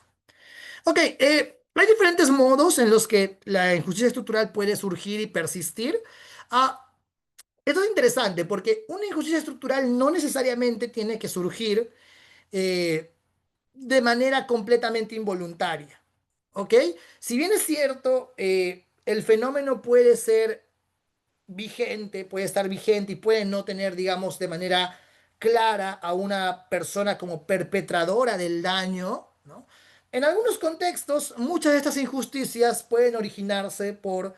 Ok, hay diferentes modos en los que la injusticia estructural puede surgir y persistir. Ah, esto es interesante porque una injusticia estructural no necesariamente tiene que surgir eh, de manera completamente involuntaria. ¿Ok? Si bien es cierto, el fenómeno puede ser vigente, puede estar vigente y puede no tener, digamos, de manera clara a una persona como perpetradora del daño, ¿no? En algunos contextos, muchas de estas injusticias pueden originarse por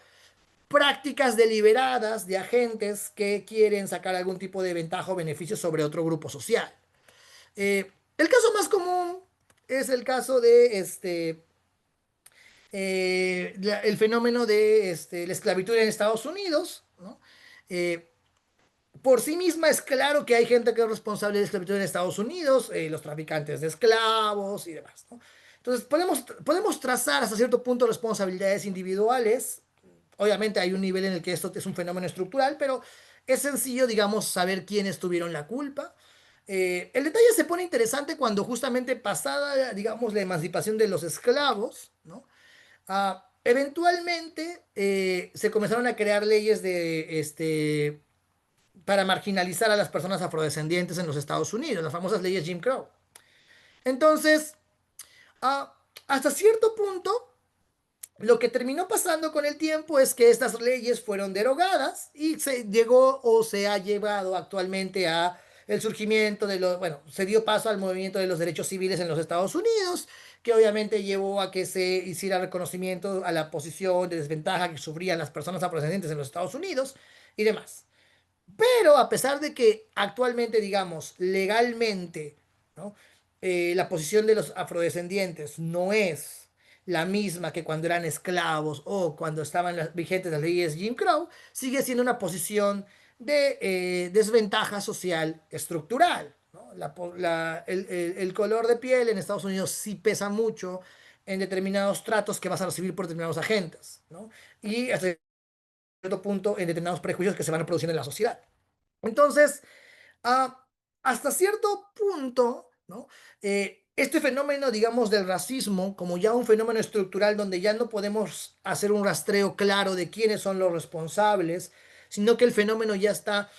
prácticas deliberadas de agentes que quieren sacar algún tipo de ventaja o beneficio sobre otro grupo social. El caso más común es el caso de el fenómeno de la esclavitud en Estados Unidos, ¿no? Eh, por sí misma es claro que hay gente que es responsable de esclavitud en Estados Unidos, los traficantes de esclavos y demás, ¿no? Entonces podemos trazar hasta cierto punto responsabilidades individuales. Obviamente hay un nivel en el que esto es un fenómeno estructural, pero es sencillo, digamos, saber quiénes tuvieron la culpa. El detalle se pone interesante cuando justamente pasada, digamos, la emancipación de los esclavos, ¿no? Eventualmente se comenzaron a crear leyes para marginalizar a las personas afrodescendientes en los Estados Unidos, las famosas leyes Jim Crow. Entonces, ah, hasta cierto punto, lo que terminó pasando con el tiempo es que estas leyes fueron derogadas y se llegó o se ha llevado actualmente a el surgimiento de los, bueno, se dio paso al movimiento de los derechos civiles en los Estados Unidos, que obviamente llevó a que se hiciera reconocimiento a la posición de desventaja que sufrían las personas afrodescendientes en los Estados Unidos y demás. Pero a pesar de que actualmente, digamos, legalmente, ¿no? La posición de los afrodescendientes no es la misma que cuando eran esclavos o cuando estaban vigentes las leyes Jim Crow, sigue siendo una posición de desventaja social estructural, ¿no? El color de piel en Estados Unidos sí pesa mucho en determinados tratos que vas a recibir por determinados agentes, ¿no? Y hasta cierto punto en determinados prejuicios que se van produciendo en la sociedad. Entonces, ah, hasta cierto punto, ¿no? Este fenómeno, digamos, del racismo, como ya un fenómeno estructural donde ya no podemos hacer un rastreo claro de quiénes son los responsables, sino que el fenómeno ya está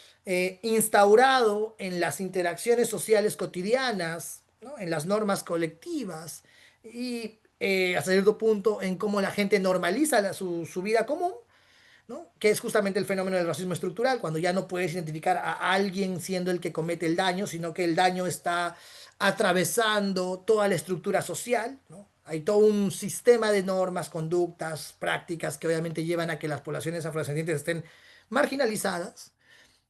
instaurado en las interacciones sociales cotidianas, ¿no? En las normas colectivas y hasta cierto punto en cómo la gente normaliza su vida común, ¿no? Que es justamente el fenómeno del racismo estructural, cuando ya no puedes identificar a alguien siendo el que comete el daño, sino que el daño está atravesando toda la estructura social, ¿no? Hay todo un sistema de normas, conductas, prácticas que obviamente llevan a que las poblaciones afrodescendientes estén marginalizadas.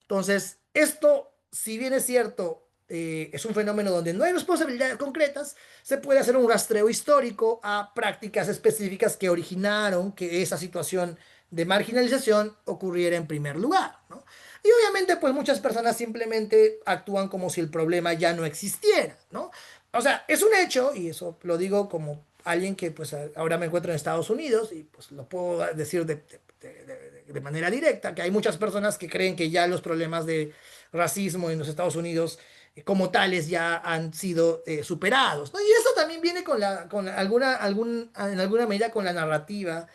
Entonces, esto, si bien es cierto, es un fenómeno donde no hay responsabilidades concretas, se puede hacer un rastreo histórico a prácticas específicas que originaron que esa situación de marginalización ocurriera en primer lugar, ¿no? Y obviamente, pues muchas personas simplemente actúan como si el problema ya no existiera, ¿no? O sea, es un hecho, y eso lo digo como alguien que pues ahora me encuentro en Estados Unidos y pues lo puedo decir de manera directa, que hay muchas personas que creen que ya los problemas de racismo en los Estados Unidos como tales ya han sido superados, ¿no? Y eso también viene en alguna medida con la narrativa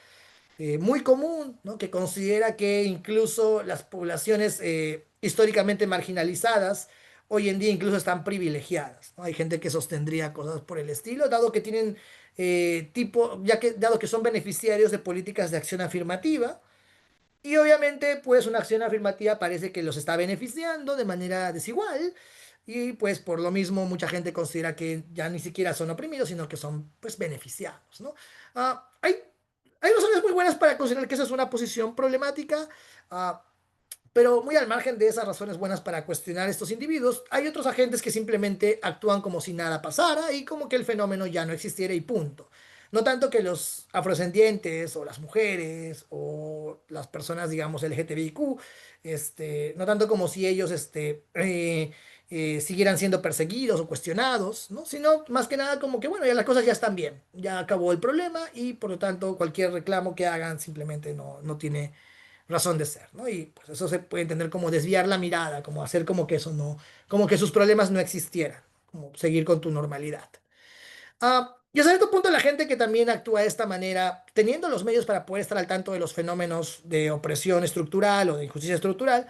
muy común, ¿no? Que considera que incluso las poblaciones históricamente marginalizadas hoy en día incluso están privilegiadas, ¿no? Hay gente que sostendría cosas por el estilo, dado que tienen dado que son beneficiarios de políticas de acción afirmativa, y obviamente, pues una acción afirmativa parece que los está beneficiando de manera desigual y pues por lo mismo mucha gente considera que ya ni siquiera son oprimidos, sino que son pues beneficiados, ¿no? Ah, hay razones muy buenas para considerar que esa es una posición problemática. ah, pero muy al margen de esas razones buenas para cuestionar estos individuos, hay otros agentes que simplemente actúan como si nada pasara y como que el fenómeno ya no existiera y punto. No tanto que los afrodescendientes o las mujeres o las personas, digamos, LGTBIQ, no tanto como si ellos siguieran siendo perseguidos o cuestionados, ¿no? Sino más que nada como que, bueno, ya las cosas ya están bien, ya acabó el problema y por lo tanto cualquier reclamo que hagan simplemente no tiene razón de ser, ¿no? Y pues eso se puede entender como desviar la mirada, como hacer como que eso no, como que sus problemas no existieran, como seguir con tu normalidad. Y hasta cierto punto la gente que también actúa de esta manera, teniendo los medios para poder estar al tanto de los fenómenos de opresión estructural o de injusticia estructural,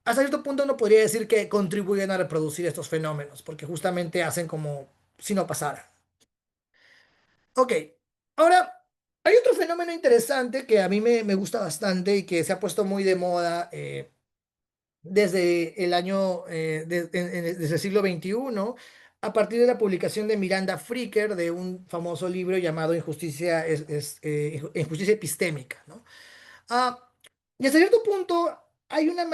hasta cierto punto uno podría decir que contribuyen a reproducir estos fenómenos, porque justamente hacen como si no pasara. Ok, ahora hay otro fenómeno interesante que a mí me gusta bastante y que se ha puesto muy de moda desde el desde el siglo XXI, a partir de la publicación de Miranda Fricker de un famoso libro llamado Injusticia Epistémica, ¿no? Ah, y hasta cierto punto hay una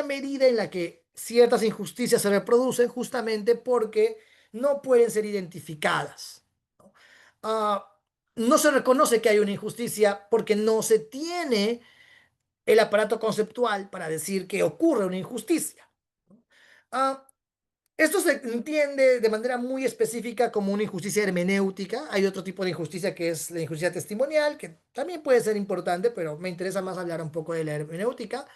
medida en la que ciertas injusticias se reproducen justamente porque no pueden ser identificadas, ¿no? Ah, no se reconoce que hay una injusticia porque no se tiene el aparato conceptual para decir que ocurre una injusticia. Ah, Esto se entiende de manera muy específica como una injusticia hermenéutica. Hay otro tipo de injusticia que es la injusticia testimonial, que también puede ser importante, pero me interesa más hablar un poco de la hermenéutica,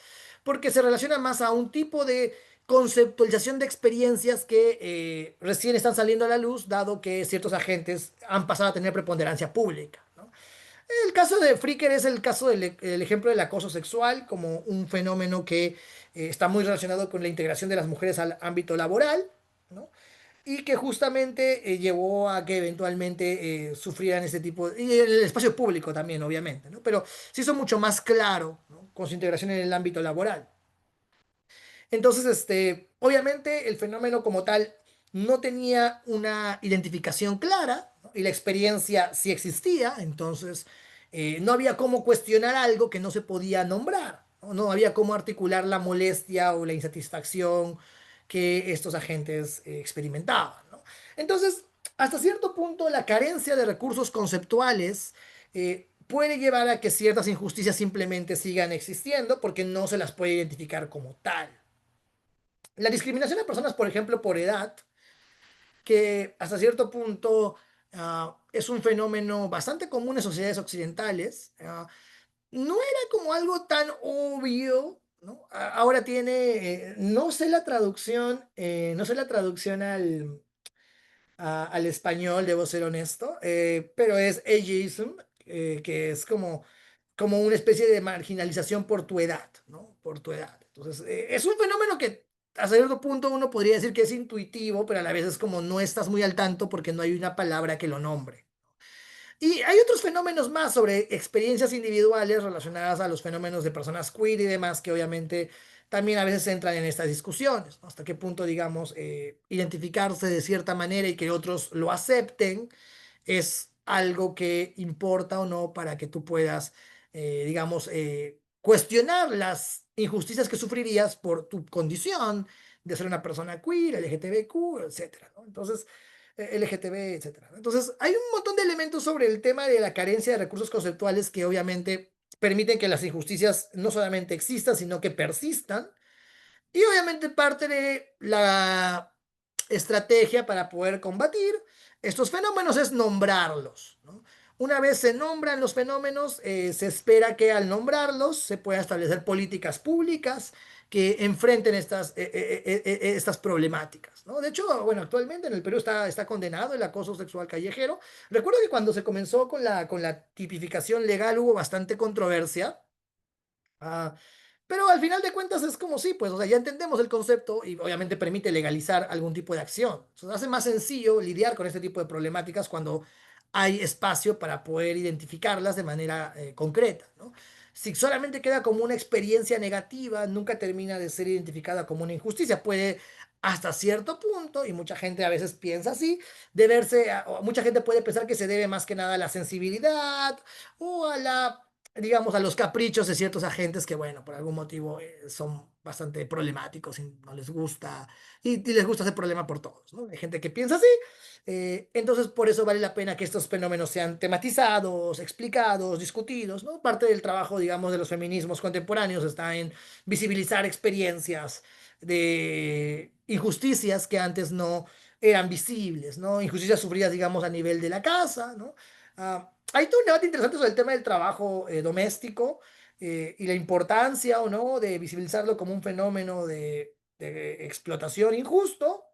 porque se relaciona más a un tipo de conceptualización de experiencias que recién están saliendo a la luz, dado que ciertos agentes han pasado a tener preponderancia pública, ¿no? El caso de Fricker es el caso el ejemplo del acoso sexual como un fenómeno que está muy relacionado con la integración de las mujeres al ámbito laboral, ¿no? Y que justamente llevó a que eventualmente sufrieran este tipo, y en el espacio público también, obviamente, ¿no? Pero se hizo mucho más claro, ¿no? Con su integración en el ámbito laboral. Entonces, obviamente el fenómeno como tal no tenía una identificación clara, ¿no? Y la experiencia sí existía, entonces no había cómo cuestionar algo que no se podía nombrar, ¿no? No había cómo articular la molestia o la insatisfacción que estos agentes experimentaban, ¿no? Entonces, hasta cierto punto, la carencia de recursos conceptuales puede llevar a que ciertas injusticias simplemente sigan existiendo porque no se las puede identificar como tal. La discriminación de personas, por ejemplo, por edad, que hasta cierto punto es un fenómeno bastante común en sociedades occidentales, no era como algo tan obvio, ¿no? Ahora tiene, no sé la traducción, no sé la traducción al español, debo ser honesto, pero es ageism, que es como una especie de marginalización por tu edad, ¿no? Por tu edad. Entonces, es un fenómeno que a cierto punto uno podría decir que es intuitivo, pero a la vez es como no estás muy al tanto porque no hay una palabra que lo nombre. Y hay otros fenómenos más sobre experiencias individuales relacionadas a los fenómenos de personas queer y demás que obviamente también a veces entran en estas discusiones, ¿no? Hasta qué punto, digamos, identificarse de cierta manera y que otros lo acepten es algo que importa o no para que tú puedas, digamos, cuestionar las injusticias que sufrirías por tu condición de ser una persona queer, LGTBQ, etcétera, ¿no? Entonces, LGTB, etcétera, ¿no? Entonces, hay un montón de elementos sobre el tema de la carencia de recursos conceptuales que obviamente permiten que las injusticias no solamente existan, sino que persistan. Y obviamente parte de la estrategia para poder combatir estos fenómenos es nombrarlos, ¿no? Una vez se nombran los fenómenos, se espera que al nombrarlos se puedan establecer políticas públicas que enfrenten estas problemáticas, ¿no? De hecho, bueno, actualmente en el Perú está condenado el acoso sexual callejero. Recuerdo que cuando se comenzó con la tipificación legal hubo bastante controversia. Ah, Pero al final de cuentas es como sí, pues, o sea, ya entendemos el concepto y obviamente permite legalizar algún tipo de acción. Entonces hace más sencillo lidiar con este tipo de problemáticas cuando hay espacio para poder identificarlas de manera concreta, ¿no? Si solamente queda como una experiencia negativa, nunca termina de ser identificada como una injusticia. Puede hasta cierto punto, y mucha gente a veces piensa así, o mucha gente puede pensar que se debe más que nada a la sensibilidad o a la digamos, a los caprichos de ciertos agentes que, bueno, por algún motivo son bastante problemáticos y no les gusta, y les gusta hacer problema por todos, ¿no? Hay gente que piensa así, entonces por eso vale la pena que estos fenómenos sean tematizados, explicados, discutidos, ¿no? Parte del trabajo, digamos, de los feminismos contemporáneos está en visibilizar experiencias de injusticias que antes no eran visibles, ¿no? Injusticias sufridas, digamos, a nivel de la casa, ¿no? Hay todo un debate interesante sobre el tema del trabajo doméstico y la importancia o no de visibilizarlo como un fenómeno de explotación injusto.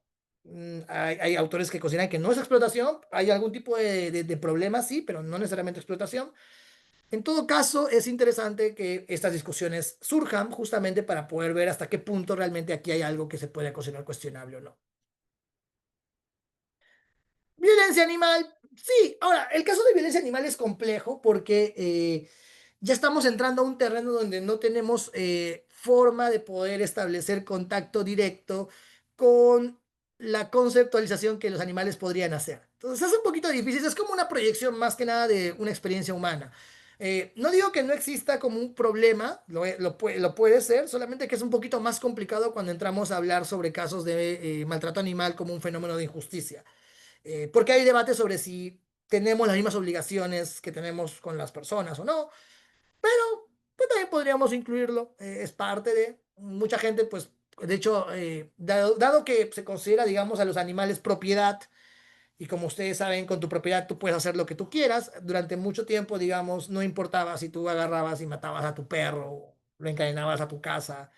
Hay autores que consideran que no es explotación, hay algún tipo de problema, sí, pero no necesariamente explotación. En todo caso, es interesante que estas discusiones surjan justamente para poder ver hasta qué punto realmente aquí hay algo que se puede considerar cuestionable o no. Violencia animal, sí. Ahora, el caso de violencia animal es complejo porque ya estamos entrando a un terreno donde no tenemos forma de poder establecer contacto directo con la conceptualización que los animales podrían hacer. Entonces es un poquito difícil, es como una proyección más que nada de una experiencia humana. No digo que no exista como un problema, lo puede ser, solamente que es un poquito más complicado cuando entramos a hablar sobre casos de maltrato animal como un fenómeno de injusticia. Porque hay debate sobre si tenemos las mismas obligaciones que tenemos con las personas o no, pero pues, también podríamos incluirlo, es parte de mucha gente, pues, de hecho, dado que se considera, digamos, a los animales propiedad, y como ustedes saben, con tu propiedad tú puedes hacer lo que tú quieras, durante mucho tiempo, digamos, no importaba si tú agarrabas y matabas a tu perro, lo encadenabas a tu casa,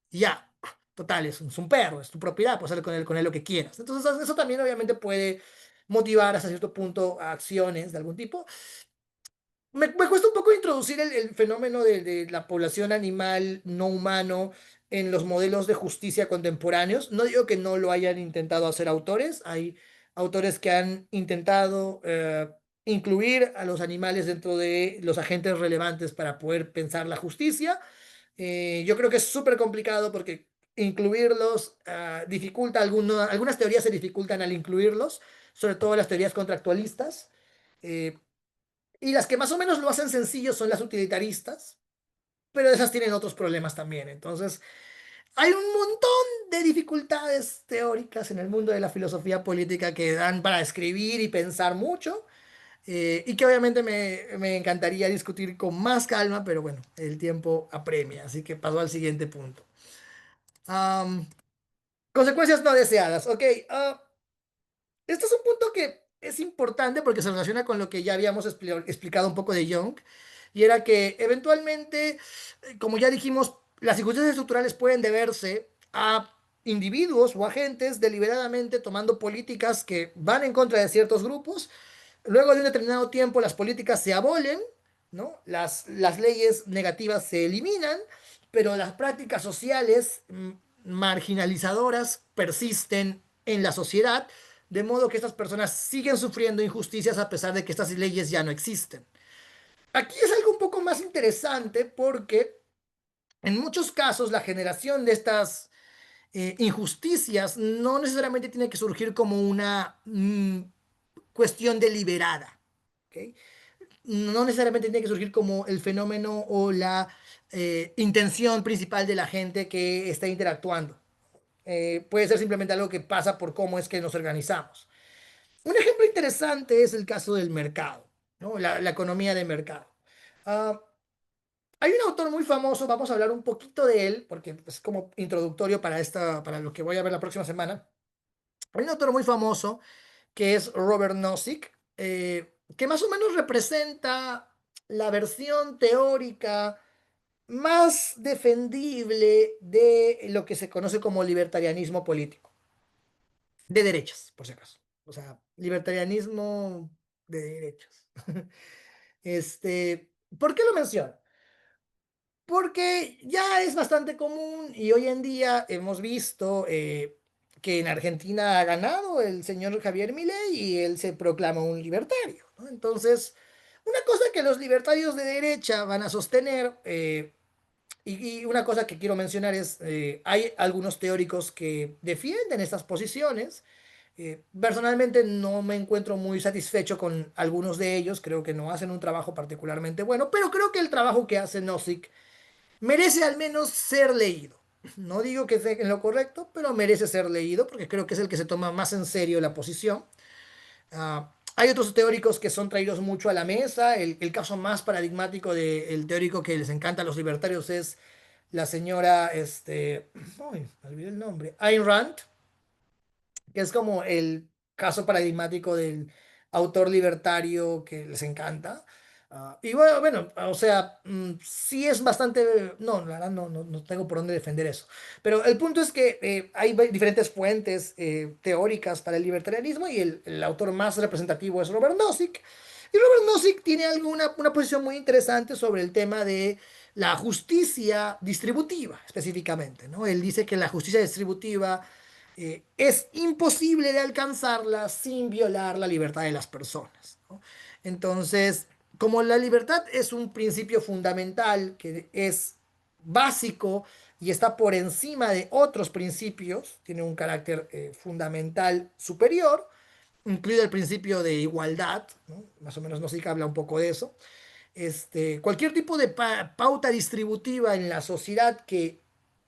y ya, total, es un perro, es tu propiedad, puedes hacer con él lo que quieras. Entonces, eso también obviamente puede motivar hasta cierto punto a acciones de algún tipo. Me cuesta un poco introducir el fenómeno de la población animal no humano en los modelos de justicia contemporáneos. No digo que no lo hayan intentado hacer autores, hay autores que han intentado incluir a los animales dentro de los agentes relevantes para poder pensar la justicia. Yo creo que es súper complicado porque incluirlos dificulta, algunas teorías se dificultan al incluirlos, sobre todo las teorías contractualistas. Eh, y las que más o menos lo hacen sencillo son las utilitaristas, pero esas tienen otros problemas también. Entonces, hay un montón de dificultades teóricas en el mundo de la filosofía política que dan para escribir y pensar mucho, y que obviamente me encantaría discutir con más calma, pero bueno, el tiempo apremia, así que paso al siguiente punto. Am, consecuencias no deseadas. Ok, este es un punto que es importante porque se relaciona con lo que ya habíamos explicado un poco de Jung, y era que eventualmente, como ya dijimos, las injusticias estructurales pueden deberse a individuos o agentes deliberadamente tomando políticas que van en contra de ciertos grupos. Luego de un determinado tiempo, las políticas se abolen, ¿no? Las leyes negativas se eliminan, pero las prácticas sociales marginalizadoras persisten en la sociedad, de modo que estas personas siguen sufriendo injusticias a pesar de que estas leyes ya no existen. Aquí es algo un poco más interesante porque en muchos casos la generación de estas injusticias no necesariamente tiene que surgir como una cuestión deliberada. ¿Ok? No necesariamente tiene que surgir como el fenómeno o la intención principal de la gente que está interactuando. Puede ser simplemente algo que pasa por cómo es que nos organizamos. Un ejemplo interesante es el caso del mercado, ¿no? La economía de mercado. Uh, hay un autor muy famoso, vamos a hablar un poquito de él, porque es como introductorio para lo que voy a ver la próxima semana. Hay un autor muy famoso que es Robert Nozick, que más o menos representa la versión teórica más defendible de lo que se conoce como libertarianismo político, de derechas, por si acaso. O sea, libertarianismo de derechas. ¿Por qué lo menciono? Porque ya es bastante común y hoy en día hemos visto que en Argentina ha ganado el señor Javier Milei y él se proclama un libertario, ¿no? Entonces, una cosa que los libertarios de derecha van a sostener, y una cosa que quiero mencionar es, hay algunos teóricos que defienden estas posiciones. Personalmente no me encuentro muy satisfecho con algunos de ellos, creo que no hacen un trabajo particularmente bueno, pero creo que el trabajo que hace Nozick merece al menos ser leído. No digo que esté en lo correcto, pero merece ser leído porque creo que es el que se toma más en serio la posición. Hay otros teóricos que son traídos mucho a la mesa. El caso más paradigmático del teórico que les encanta a los libertarios es la señora, ay, me olvidé el nombre, Ayn Rand, que es como el caso paradigmático del autor libertario que les encanta. Y bueno, o sea, sí es bastante, no, la verdad no tengo por dónde defender eso. Pero el punto es que hay diferentes fuentes teóricas para el libertarianismo y el autor más representativo es Robert Nozick. Y Robert Nozick tiene una posición muy interesante sobre el tema de la justicia distributiva, específicamente, ¿no? Él dice que la justicia distributiva es imposible de alcanzarla sin violar la libertad de las personas, ¿no? Entonces, como la libertad es un principio fundamental que es básico y está por encima de otros principios, tiene un carácter fundamental superior, incluido el principio de igualdad, ¿no? Más o menos no sé si habla un poco de eso. Cualquier tipo de pauta distributiva en la sociedad que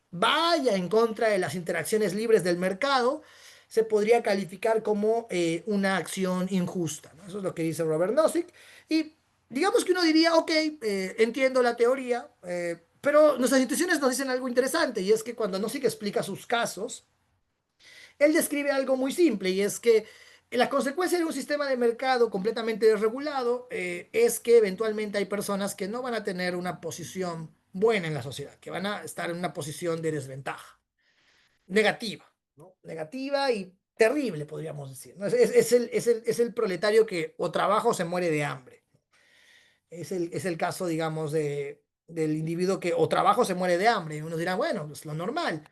vaya en contra de las interacciones libres del mercado, se podría calificar como una acción injusta, ¿no? Eso es lo que dice Robert Nozick. Y digamos que uno diría, ok, entiendo la teoría, pero nuestras instituciones nos dicen algo interesante, y es que cuando Nozick explica sus casos, él describe algo muy simple, y es que la consecuencia de un sistema de mercado completamente desregulado es que eventualmente hay personas que no van a tener una posición buena en la sociedad, que van a estar en una posición de desventaja, negativa, ¿no? Negativa y terrible, podríamos decir, ¿no? Es el proletario que o trabaja o se muere de hambre. Es el caso, digamos, del individuo que o trabaja o se muere de hambre. Y uno dirá, bueno, pues lo normal.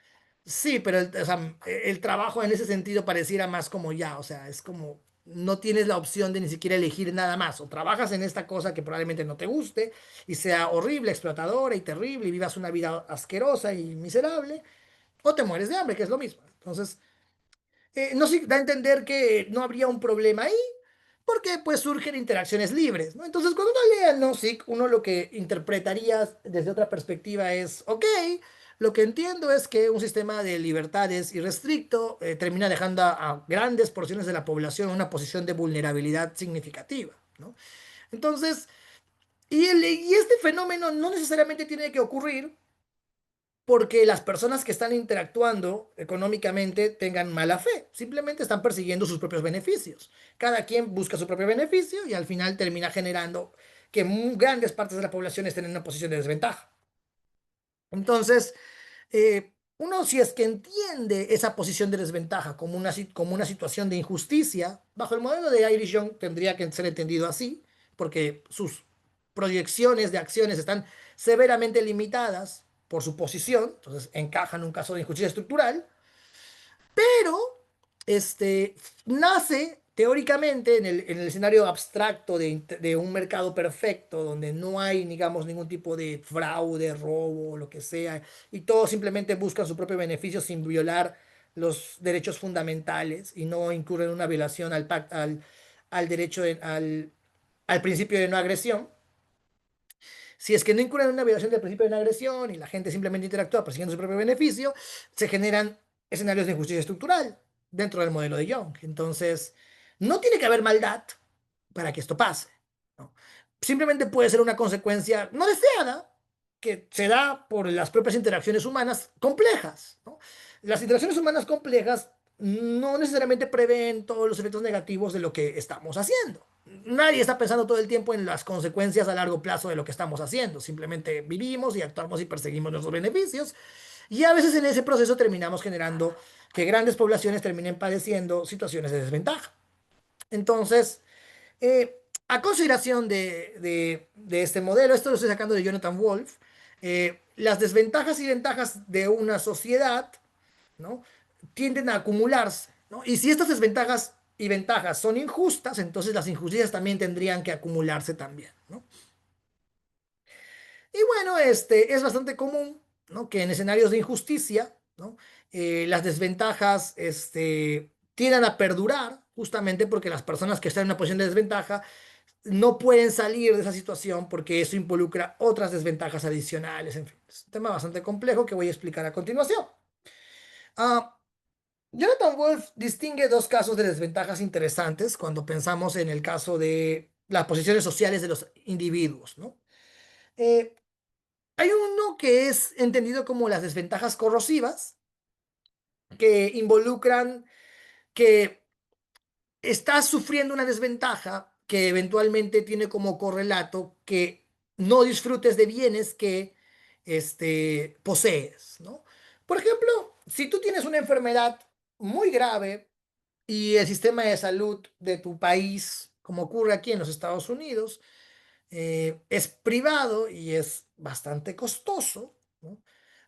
Sí, pero o sea, el trabajo en ese sentido pareciera más como ya, o sea, es como no tienes la opción de ni siquiera elegir nada más. O trabajas en esta cosa que probablemente no te guste y sea horrible, explotadora y terrible y vivas una vida asquerosa y miserable, o te mueres de hambre, que es lo mismo. Entonces, no sí da a entender que no habría un problema ahí, porque pues surgen interacciones libres, ¿no? Entonces, cuando uno lee a Nozick, uno lo que interpretaría desde otra perspectiva es, ok, lo que entiendo es que un sistema de libertades irrestricto termina dejando a grandes porciones de la población en una posición de vulnerabilidad significativa, ¿no? Entonces, y este fenómeno no necesariamente tiene que ocurrir porque las personas que están interactuando económicamente tengan mala fe, simplemente están persiguiendo sus propios beneficios. Cada quien busca su propio beneficio y al final termina generando que grandes partes de la población estén en una posición de desventaja. Entonces, uno si es que entiende esa posición de desventaja como una situación de injusticia, bajo el modelo de Irish Young tendría que ser entendido así, porque sus proyecciones de acciones están severamente limitadas por su posición, entonces encaja en un caso de injusticia estructural, pero este, nace teóricamente en el escenario abstracto de un mercado perfecto, donde no hay, digamos, ningún tipo de fraude, robo, o lo que sea, y todos simplemente buscan su propio beneficio sin violar los derechos fundamentales y no incurren en una violación al derecho, al principio de no agresión. Si es que no incurren en una violación del principio de no agresión y la gente simplemente interactúa persiguiendo su propio beneficio, se generan escenarios de injusticia estructural dentro del modelo de Young. Entonces, no tiene que haber maldad para que esto pase, ¿no? Simplemente puede ser una consecuencia no deseada que se da por las propias interacciones humanas complejas, ¿no? Las interacciones humanas complejas no necesariamente prevén todos los efectos negativos de lo que estamos haciendo. Nadie está pensando todo el tiempo en las consecuencias a largo plazo de lo que estamos haciendo. Simplemente vivimos y actuamos y perseguimos nuestros beneficios. Y a veces en ese proceso terminamos generando que grandes poblaciones terminen padeciendo situaciones de desventaja. Entonces, a consideración de este modelo, esto lo estoy sacando de Jonathan Wolf, Las desventajas y ventajas de una sociedad, ¿no? Tienden a acumularse, ¿no? Y si estas desventajas y ventajas son injustas, entonces las injusticias también tendrían que acumularse también, ¿no? Y bueno, es bastante común, ¿no? Que en escenarios de injusticia, ¿no? Las desventajas, tiendan a perdurar justamente porque las personas que están en una posición de desventaja no pueden salir de esa situación porque eso involucra otras desventajas adicionales. En fin, es un tema bastante complejo que voy a explicar a continuación. Ah, Jonathan Wolf distingue dos casos de desventajas interesantes cuando pensamos en el caso de las posiciones sociales de los individuos, ¿no? Eh, Hay uno que es entendido como las desventajas corrosivas, que involucran que estás sufriendo una desventaja que eventualmente tiene como correlato que no disfrutes de bienes que posees, ¿no? Por ejemplo, si tú tienes una enfermedad muy grave y el sistema de salud de tu país, como ocurre aquí en los Estados Unidos, es privado y es bastante costoso, ¿no?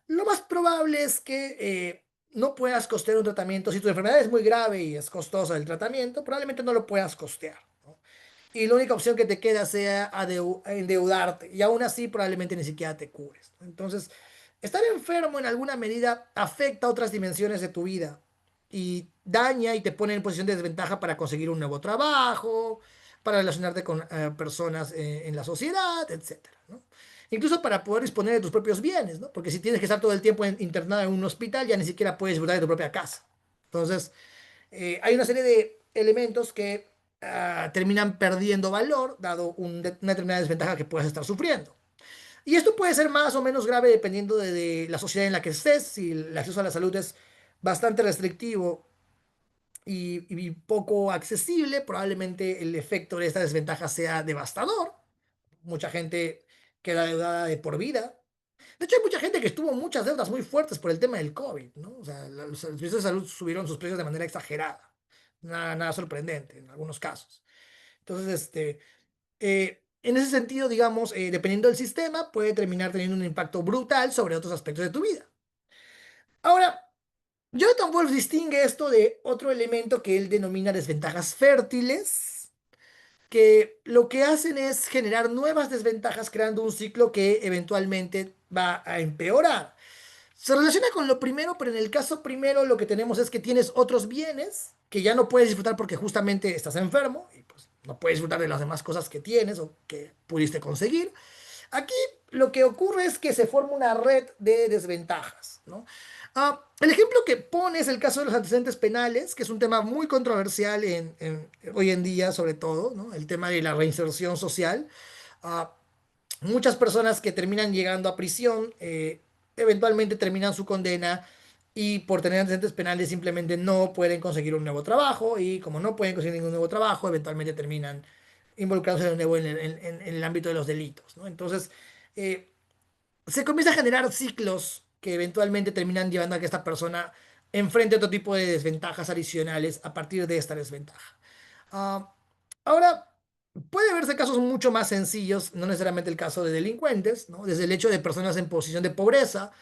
Lo más probable es que no puedas costear un tratamiento. Si tu enfermedad es muy grave y es costosa el tratamiento, probablemente no lo puedas costear, ¿no? Y la única opción que te queda sea endeudarte. Y aún así probablemente ni siquiera te cures, ¿no? Entonces, estar enfermo en alguna medida afecta a otras dimensiones de tu vida y daña y te pone en posición de desventaja para conseguir un nuevo trabajo, para relacionarte con personas en la sociedad, etcétera, ¿no? Incluso para poder disponer de tus propios bienes, ¿no? Porque si tienes que estar todo el tiempo internado en un hospital, ya ni siquiera puedes disfrutar de tu propia casa. Entonces, hay una serie de elementos que terminan perdiendo valor, dado una determinada desventaja que puedas estar sufriendo. Y esto puede ser más o menos grave dependiendo de la sociedad en la que estés. Si el acceso a la salud es bastante restrictivo y poco accesible, probablemente el efecto de esta desventaja sea devastador. Mucha gente queda deudada de por vida. De hecho, hay mucha gente que estuvo muchas deudas muy fuertes por el tema del COVID, ¿no? O sea, los servicios de salud subieron sus precios de manera exagerada. Nada sorprendente en algunos casos. Entonces, en ese sentido, digamos, dependiendo del sistema, puede terminar teniendo un impacto brutal sobre otros aspectos de tu vida. Ahora, Jonathan Wolf distingue esto de otro elemento que él denomina desventajas fértiles, que lo que hacen es generar nuevas desventajas creando un ciclo que eventualmente va a empeorar. Se relaciona con lo primero, pero en el caso primero lo que tenemos es que tienes otros bienes que ya no puedes disfrutar porque justamente estás enfermo y pues no puedes disfrutar de las demás cosas que tienes o que pudiste conseguir. Aquí lo que ocurre es que se forma una red de desventajas, ¿no? El ejemplo que pone es el caso de los antecedentes penales, que es un tema muy controversial hoy en día, sobre todo, ¿no? El tema de la reinserción social. Ah, Muchas personas que terminan llegando a prisión eventualmente terminan su condena y por tener antecedentes penales simplemente no pueden conseguir un nuevo trabajo y como no pueden conseguir ningún nuevo trabajo, eventualmente terminan involucrándose de nuevo en el ámbito de los delitos, ¿no? Entonces, eh, se comienza a generar ciclos que eventualmente terminan llevando a que esta persona enfrente otro tipo de desventajas adicionales a partir de esta desventaja. Ah, Ahora, puede verse casos mucho más sencillos, no necesariamente el caso de delincuentes, ¿no? Desde el hecho de personas en posición de pobreza,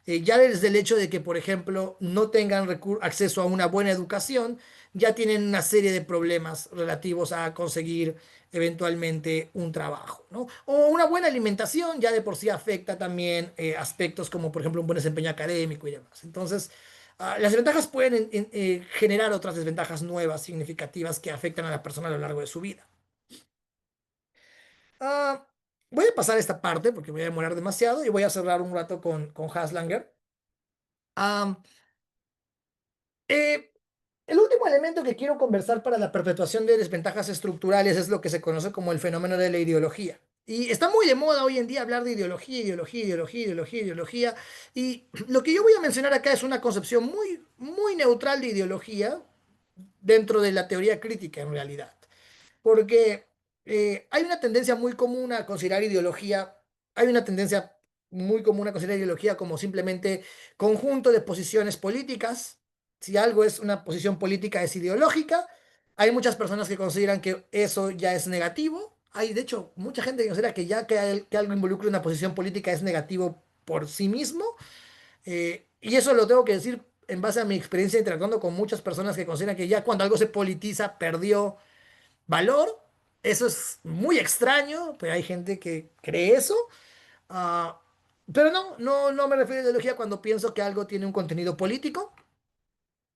ya desde el hecho de que, por ejemplo, no tengan acceso a una buena educación, ya tienen una serie de problemas relativos a conseguir eventualmente un trabajo, ¿no? O una buena alimentación ya de por sí afecta también aspectos como, por ejemplo, un buen desempeño académico y demás. Entonces, las desventajas pueden generar otras desventajas nuevas, significativas, que afectan a la persona a lo largo de su vida. Ah, Voy a pasar esta parte porque me voy a demorar demasiado y voy a cerrar un rato con Haslanger. Ah, eh, el último elemento que quiero conversar para la perpetuación de desventajas estructurales es lo que se conoce como el fenómeno de la ideología. Y está muy de moda hoy en día hablar de ideología, ideología, ideología, ideología, ideología. Y lo que yo voy a mencionar acá es una concepción muy, muy neutral de ideología dentro de la teoría crítica en realidad. Porque hay una tendencia muy común a considerar ideología, hay una tendencia muy común a considerar ideología como simplemente conjunto de posiciones políticas. Si algo es una posición política es ideológica. Hay muchas personas que consideran que eso ya es negativo. Hay, de hecho, mucha gente que considera que ya que algo involucre una posición política es negativo por sí mismo. Y eso lo tengo que decir en base a mi experiencia interactuando con muchas personas que consideran que ya cuando algo se politiza perdió valor. Eso es muy extraño, pero hay gente que cree eso. Ah, pero no me refiero a ideología cuando pienso que algo tiene un contenido político.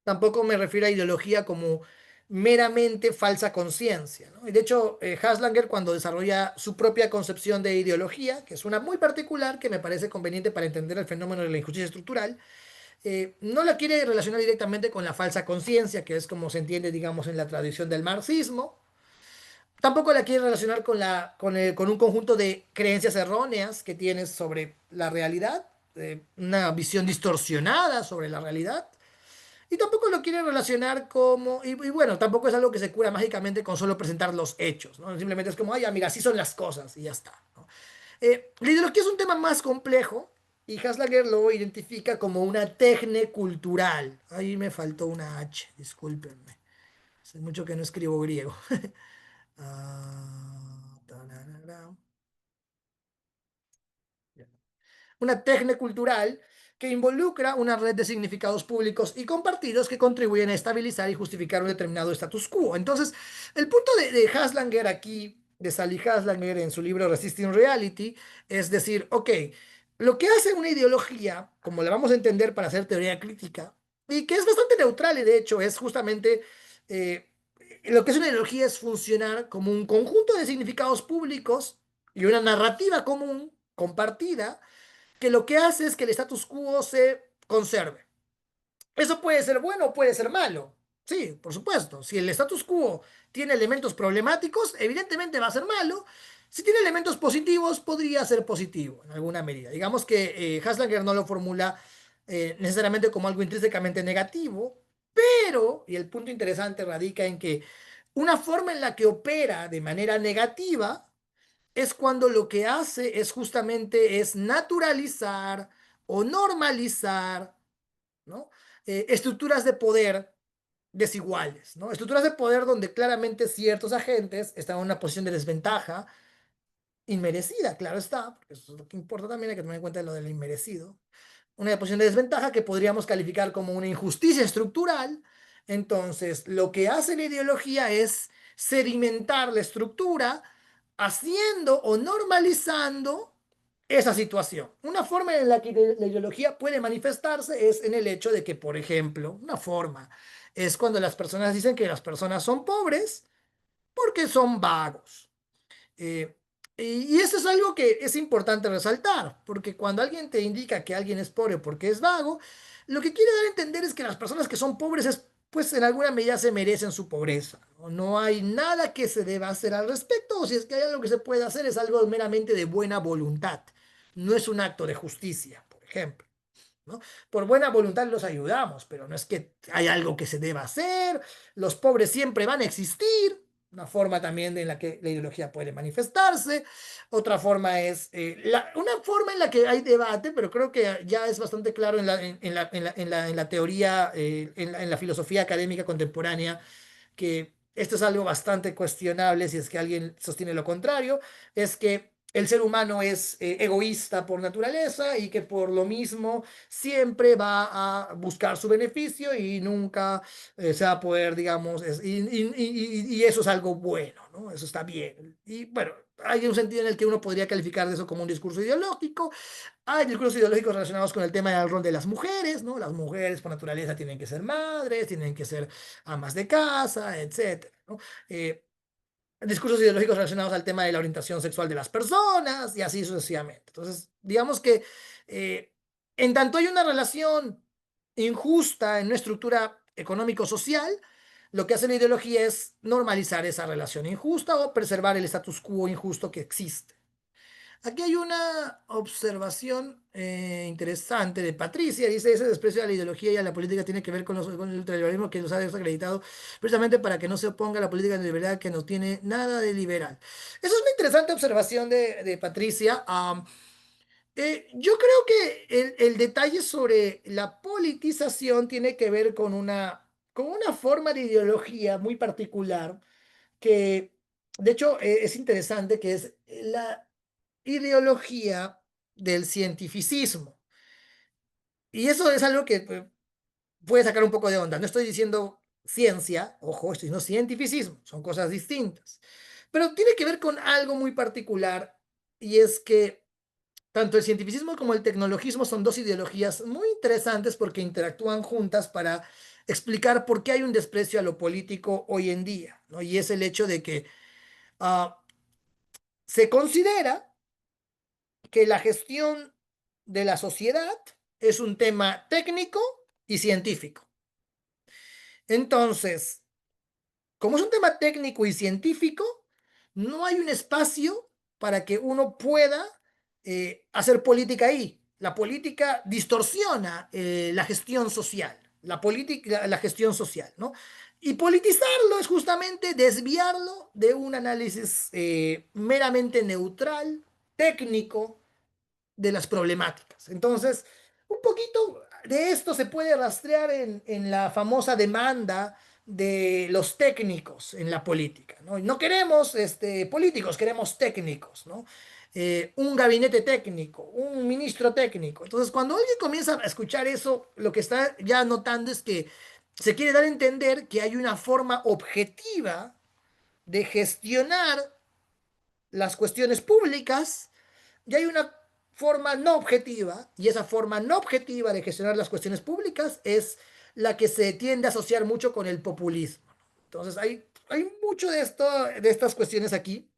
Tampoco me refiero a ideología como meramente falsa conciencia, ¿no? Y de hecho, Haslanger, cuando desarrolla su propia concepción de ideología, que es una muy particular que me parece conveniente para entender el fenómeno de la injusticia estructural, no la quiere relacionar directamente con la falsa conciencia, que es como se entiende, digamos, en la tradición del marxismo. Tampoco la quiere relacionar con un conjunto de creencias erróneas que tienes sobre la realidad, una visión distorsionada sobre la realidad. Y tampoco lo quiere relacionar y bueno, tampoco es algo que se cura mágicamente con solo presentar los hechos, ¿no? Simplemente es como, ay, amiga, así son las cosas y ya está, ¿no? La ideología es un tema más complejo y Haslanger lo identifica como una tecne cultural. Ahí me faltó una H, discúlpenme. Hace mucho que no escribo griego. Tararara. Una técnica cultural que involucra una red de significados públicos y compartidos que contribuyen a estabilizar y justificar un determinado status quo. Entonces, el punto de Haslanger aquí, de Sally Haslanger en su libro Resisting Reality, es decir, ok, lo que hace una ideología, como la vamos a entender para hacer teoría crítica, y que es bastante neutral y de hecho es justamente eh, lo que es una ideología es funcionar como un conjunto de significados públicos y una narrativa común, compartida, que lo que hace es que el status quo se conserve. Eso puede ser bueno o puede ser malo. Sí, por supuesto. Si el status quo tiene elementos problemáticos, evidentemente va a ser malo. Si tiene elementos positivos, podría ser positivo en alguna medida. Digamos que Haslanger no lo formula necesariamente como algo intrínsecamente negativo, pero, y el punto interesante radica en que una forma en la que opera de manera negativa es cuando lo que hace es justamente es naturalizar o normalizar, ¿no? Estructuras de poder desiguales, ¿no? Estructuras de poder donde claramente ciertos agentes están en una posición de desventaja inmerecida, claro está, porque eso es lo que importa también, hay que tener en cuenta lo del inmerecido. Una posición de desventaja que podríamos calificar como una injusticia estructural. Entonces, lo que hace la ideología es sedimentar la estructura, haciendo o normalizando esa situación. Una forma en la que la ideología puede manifestarse es en el hecho de que, por ejemplo, una forma es cuando las personas dicen que las personas son pobres porque son vagos. Eh, y eso es algo que es importante resaltar, porque cuando alguien te indica que alguien es pobre porque es vago, lo que quiere dar a entender es que las personas que son pobres pues en alguna medida se merecen su pobreza. No hay nada que se deba hacer al respecto, o si es que hay algo que se puede hacer es algo meramente de buena voluntad. No es un acto de justicia, por ejemplo. ¿No? Por buena voluntad los ayudamos, pero no es que hay algo que se deba hacer, los pobres siempre van a existir, una forma también en la que la ideología puede manifestarse, otra forma es, una forma en la que hay debate, pero creo que ya es bastante claro en la teoría, en la filosofía académica contemporánea, que esto es algo bastante cuestionable si es que alguien sostiene lo contrario, es que el ser humano es egoísta por naturaleza y que por lo mismo siempre va a buscar su beneficio y nunca se va a poder, digamos, y eso es algo bueno, ¿no? Eso está bien. Y bueno, hay un sentido en el que uno podría calificar de eso como un discurso ideológico. Hay discursos ideológicos relacionados con el tema del rol de las mujeres, ¿no? Las mujeres por naturaleza tienen que ser madres, tienen que ser amas de casa, etcétera, ¿no? Eh, Discursos ideológicos relacionados al tema de la orientación sexual de las personas y así sucesivamente. Entonces, digamos que eh, en tanto hay una relación injusta en una estructura económico-social, lo que hace la ideología es normalizar esa relación injusta o preservar el status quo injusto que existe. Aquí hay una observación interesante de Patricia. Dice, ese desprecio a la ideología y a la política tiene que ver con el ultraliberalismo que nos ha desacreditado precisamente para que no se oponga a la política neoliberal que no tiene nada de liberal. Esa es una interesante observación de Patricia. Yo creo que el detalle sobre la politización tiene que ver con una forma de ideología muy particular que, de hecho, es interesante, que es la ideología. del cientificismo. Y eso es algo que puede sacar un poco de onda. No estoy diciendo ciencia, ojo, estoy diciendo cientificismo, son cosas distintas. Pero tiene que ver con algo muy particular y es que tanto el cientificismo como el tecnologismo son dos ideologías muy interesantes porque interactúan juntas para explicar por qué hay un desprecio a lo político hoy en día, ¿no? Y es el hecho de que ah, se considera que la gestión de la sociedad es un tema técnico y científico. Entonces, como es un tema técnico y científico, no hay un espacio para que uno pueda hacer política ahí. La política distorsiona la gestión social, la política, la gestión social, ¿no? Y politizarlo es justamente desviarlo de un análisis meramente neutral, técnico, de las problemáticas. Entonces, un poquito de esto se puede rastrear en la famosa demanda de los técnicos en la política, ¿no? No queremos políticos, queremos técnicos, ¿no? Un gabinete técnico, un ministro técnico. Entonces, cuando alguien comienza a escuchar eso, lo que está ya notando es que se quiere dar a entender que hay una forma objetiva de gestionar las cuestiones públicas y hay una forma no objetiva, y esa forma no objetiva de gestionar las cuestiones públicas es la que se tiende a asociar mucho con el populismo. Entonces, hay mucho de esto, de estas cuestiones aquí.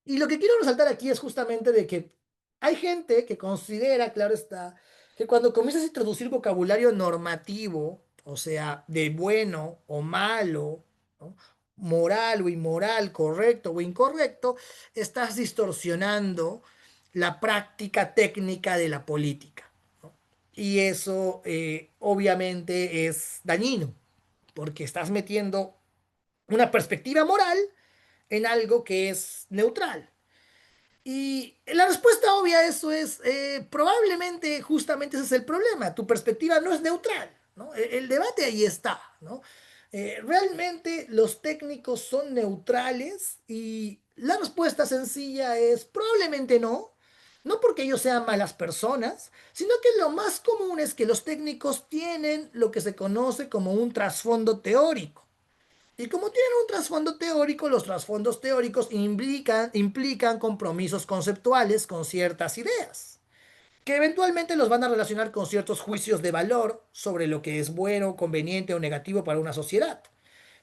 Y lo que quiero resaltar aquí es justamente de que hay gente que considera, claro está, que cuando comienzas a introducir vocabulario normativo, o sea, de bueno o malo, ¿no? Moral o inmoral, correcto o incorrecto, estás distorsionando la práctica técnica de la política, ¿no? Y eso obviamente es dañino, porque estás metiendo una perspectiva moral en algo que es neutral. Y la respuesta obvia a eso es, probablemente justamente ese es el problema, tu perspectiva no es neutral, ¿no? El debate ahí está, ¿no? ¿Realmente los técnicos son neutrales? Y la respuesta sencilla es probablemente no, no porque ellos sean malas personas, sino que lo más común es que los técnicos tienen lo que se conoce como un trasfondo teórico. Y como tienen un trasfondo teórico, los trasfondos teóricos implican compromisos conceptuales con ciertas ideas, que eventualmente los van a relacionar con ciertos juicios de valor sobre lo que es bueno, conveniente o negativo para una sociedad.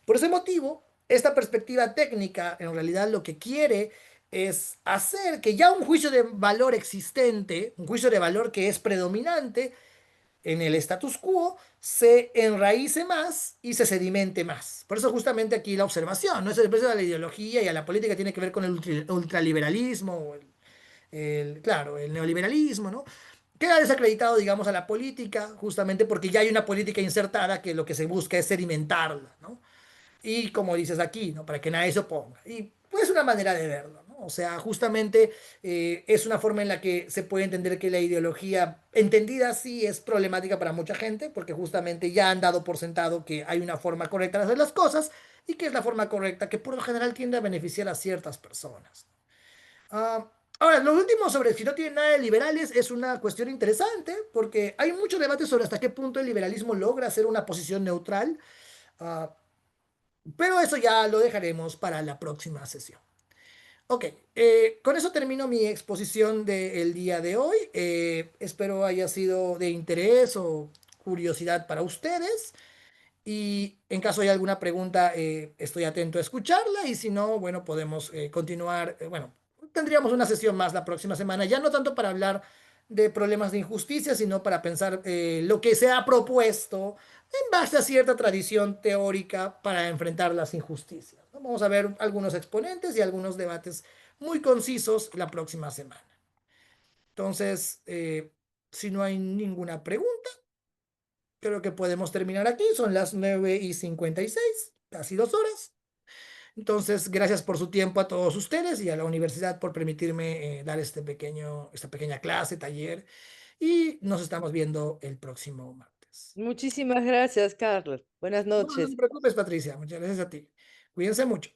Por ese motivo, esta perspectiva técnica en realidad lo que quiere es hacer que ya un juicio de valor existente, un juicio de valor que es predominante, en el status quo se enraíce más y se sedimente más. Por eso justamente aquí la observación, no es el precio de la ideología y a la política tiene que ver con el ultraliberalismo, claro, el neoliberalismo, ¿no? Queda desacreditado, digamos, a la política, justamente porque ya hay una política insertada que lo que se busca es sedimentarla, ¿no? Y como dices aquí, ¿no? Para que nadie se oponga. Y pues una manera de verlo, ¿no? O sea, justamente es una forma en la que se puede entender que la ideología, entendida así, es problemática para mucha gente, porque justamente ya han dado por sentado que hay una forma correcta de hacer las cosas y que es la forma correcta que por lo general tiende a beneficiar a ciertas personas. Ahora, lo último sobre si no tiene nada de liberales es una cuestión interesante, porque hay mucho debate sobre hasta qué punto el liberalismo logra ser una posición neutral. Uh, pero eso ya lo dejaremos para la próxima sesión. Ok, con eso termino mi exposición del día de hoy. Espero haya sido de interés o curiosidad para ustedes. Y en caso de alguna pregunta, estoy atento a escucharla. Y si no, bueno, podemos continuar. Bueno, tendríamos una sesión más la próxima semana, ya no tanto para hablar de problemas de injusticia, sino para pensar lo que se ha propuesto en base a cierta tradición teórica para enfrentar las injusticias, ¿no? Vamos a ver algunos exponentes y algunos debates muy concisos la próxima semana. Entonces, si no hay ninguna pregunta, creo que podemos terminar aquí. Son las 9:56, casi 2 horas. Entonces, gracias por su tiempo a todos ustedes y a la universidad por permitirme dar esta pequeña clase, taller, y nos estamos viendo el próximo martes. Muchísimas gracias, Carlos. Buenas No, no te noches. preocupes, Patricia. Muchas gracias a ti. Cuídense mucho.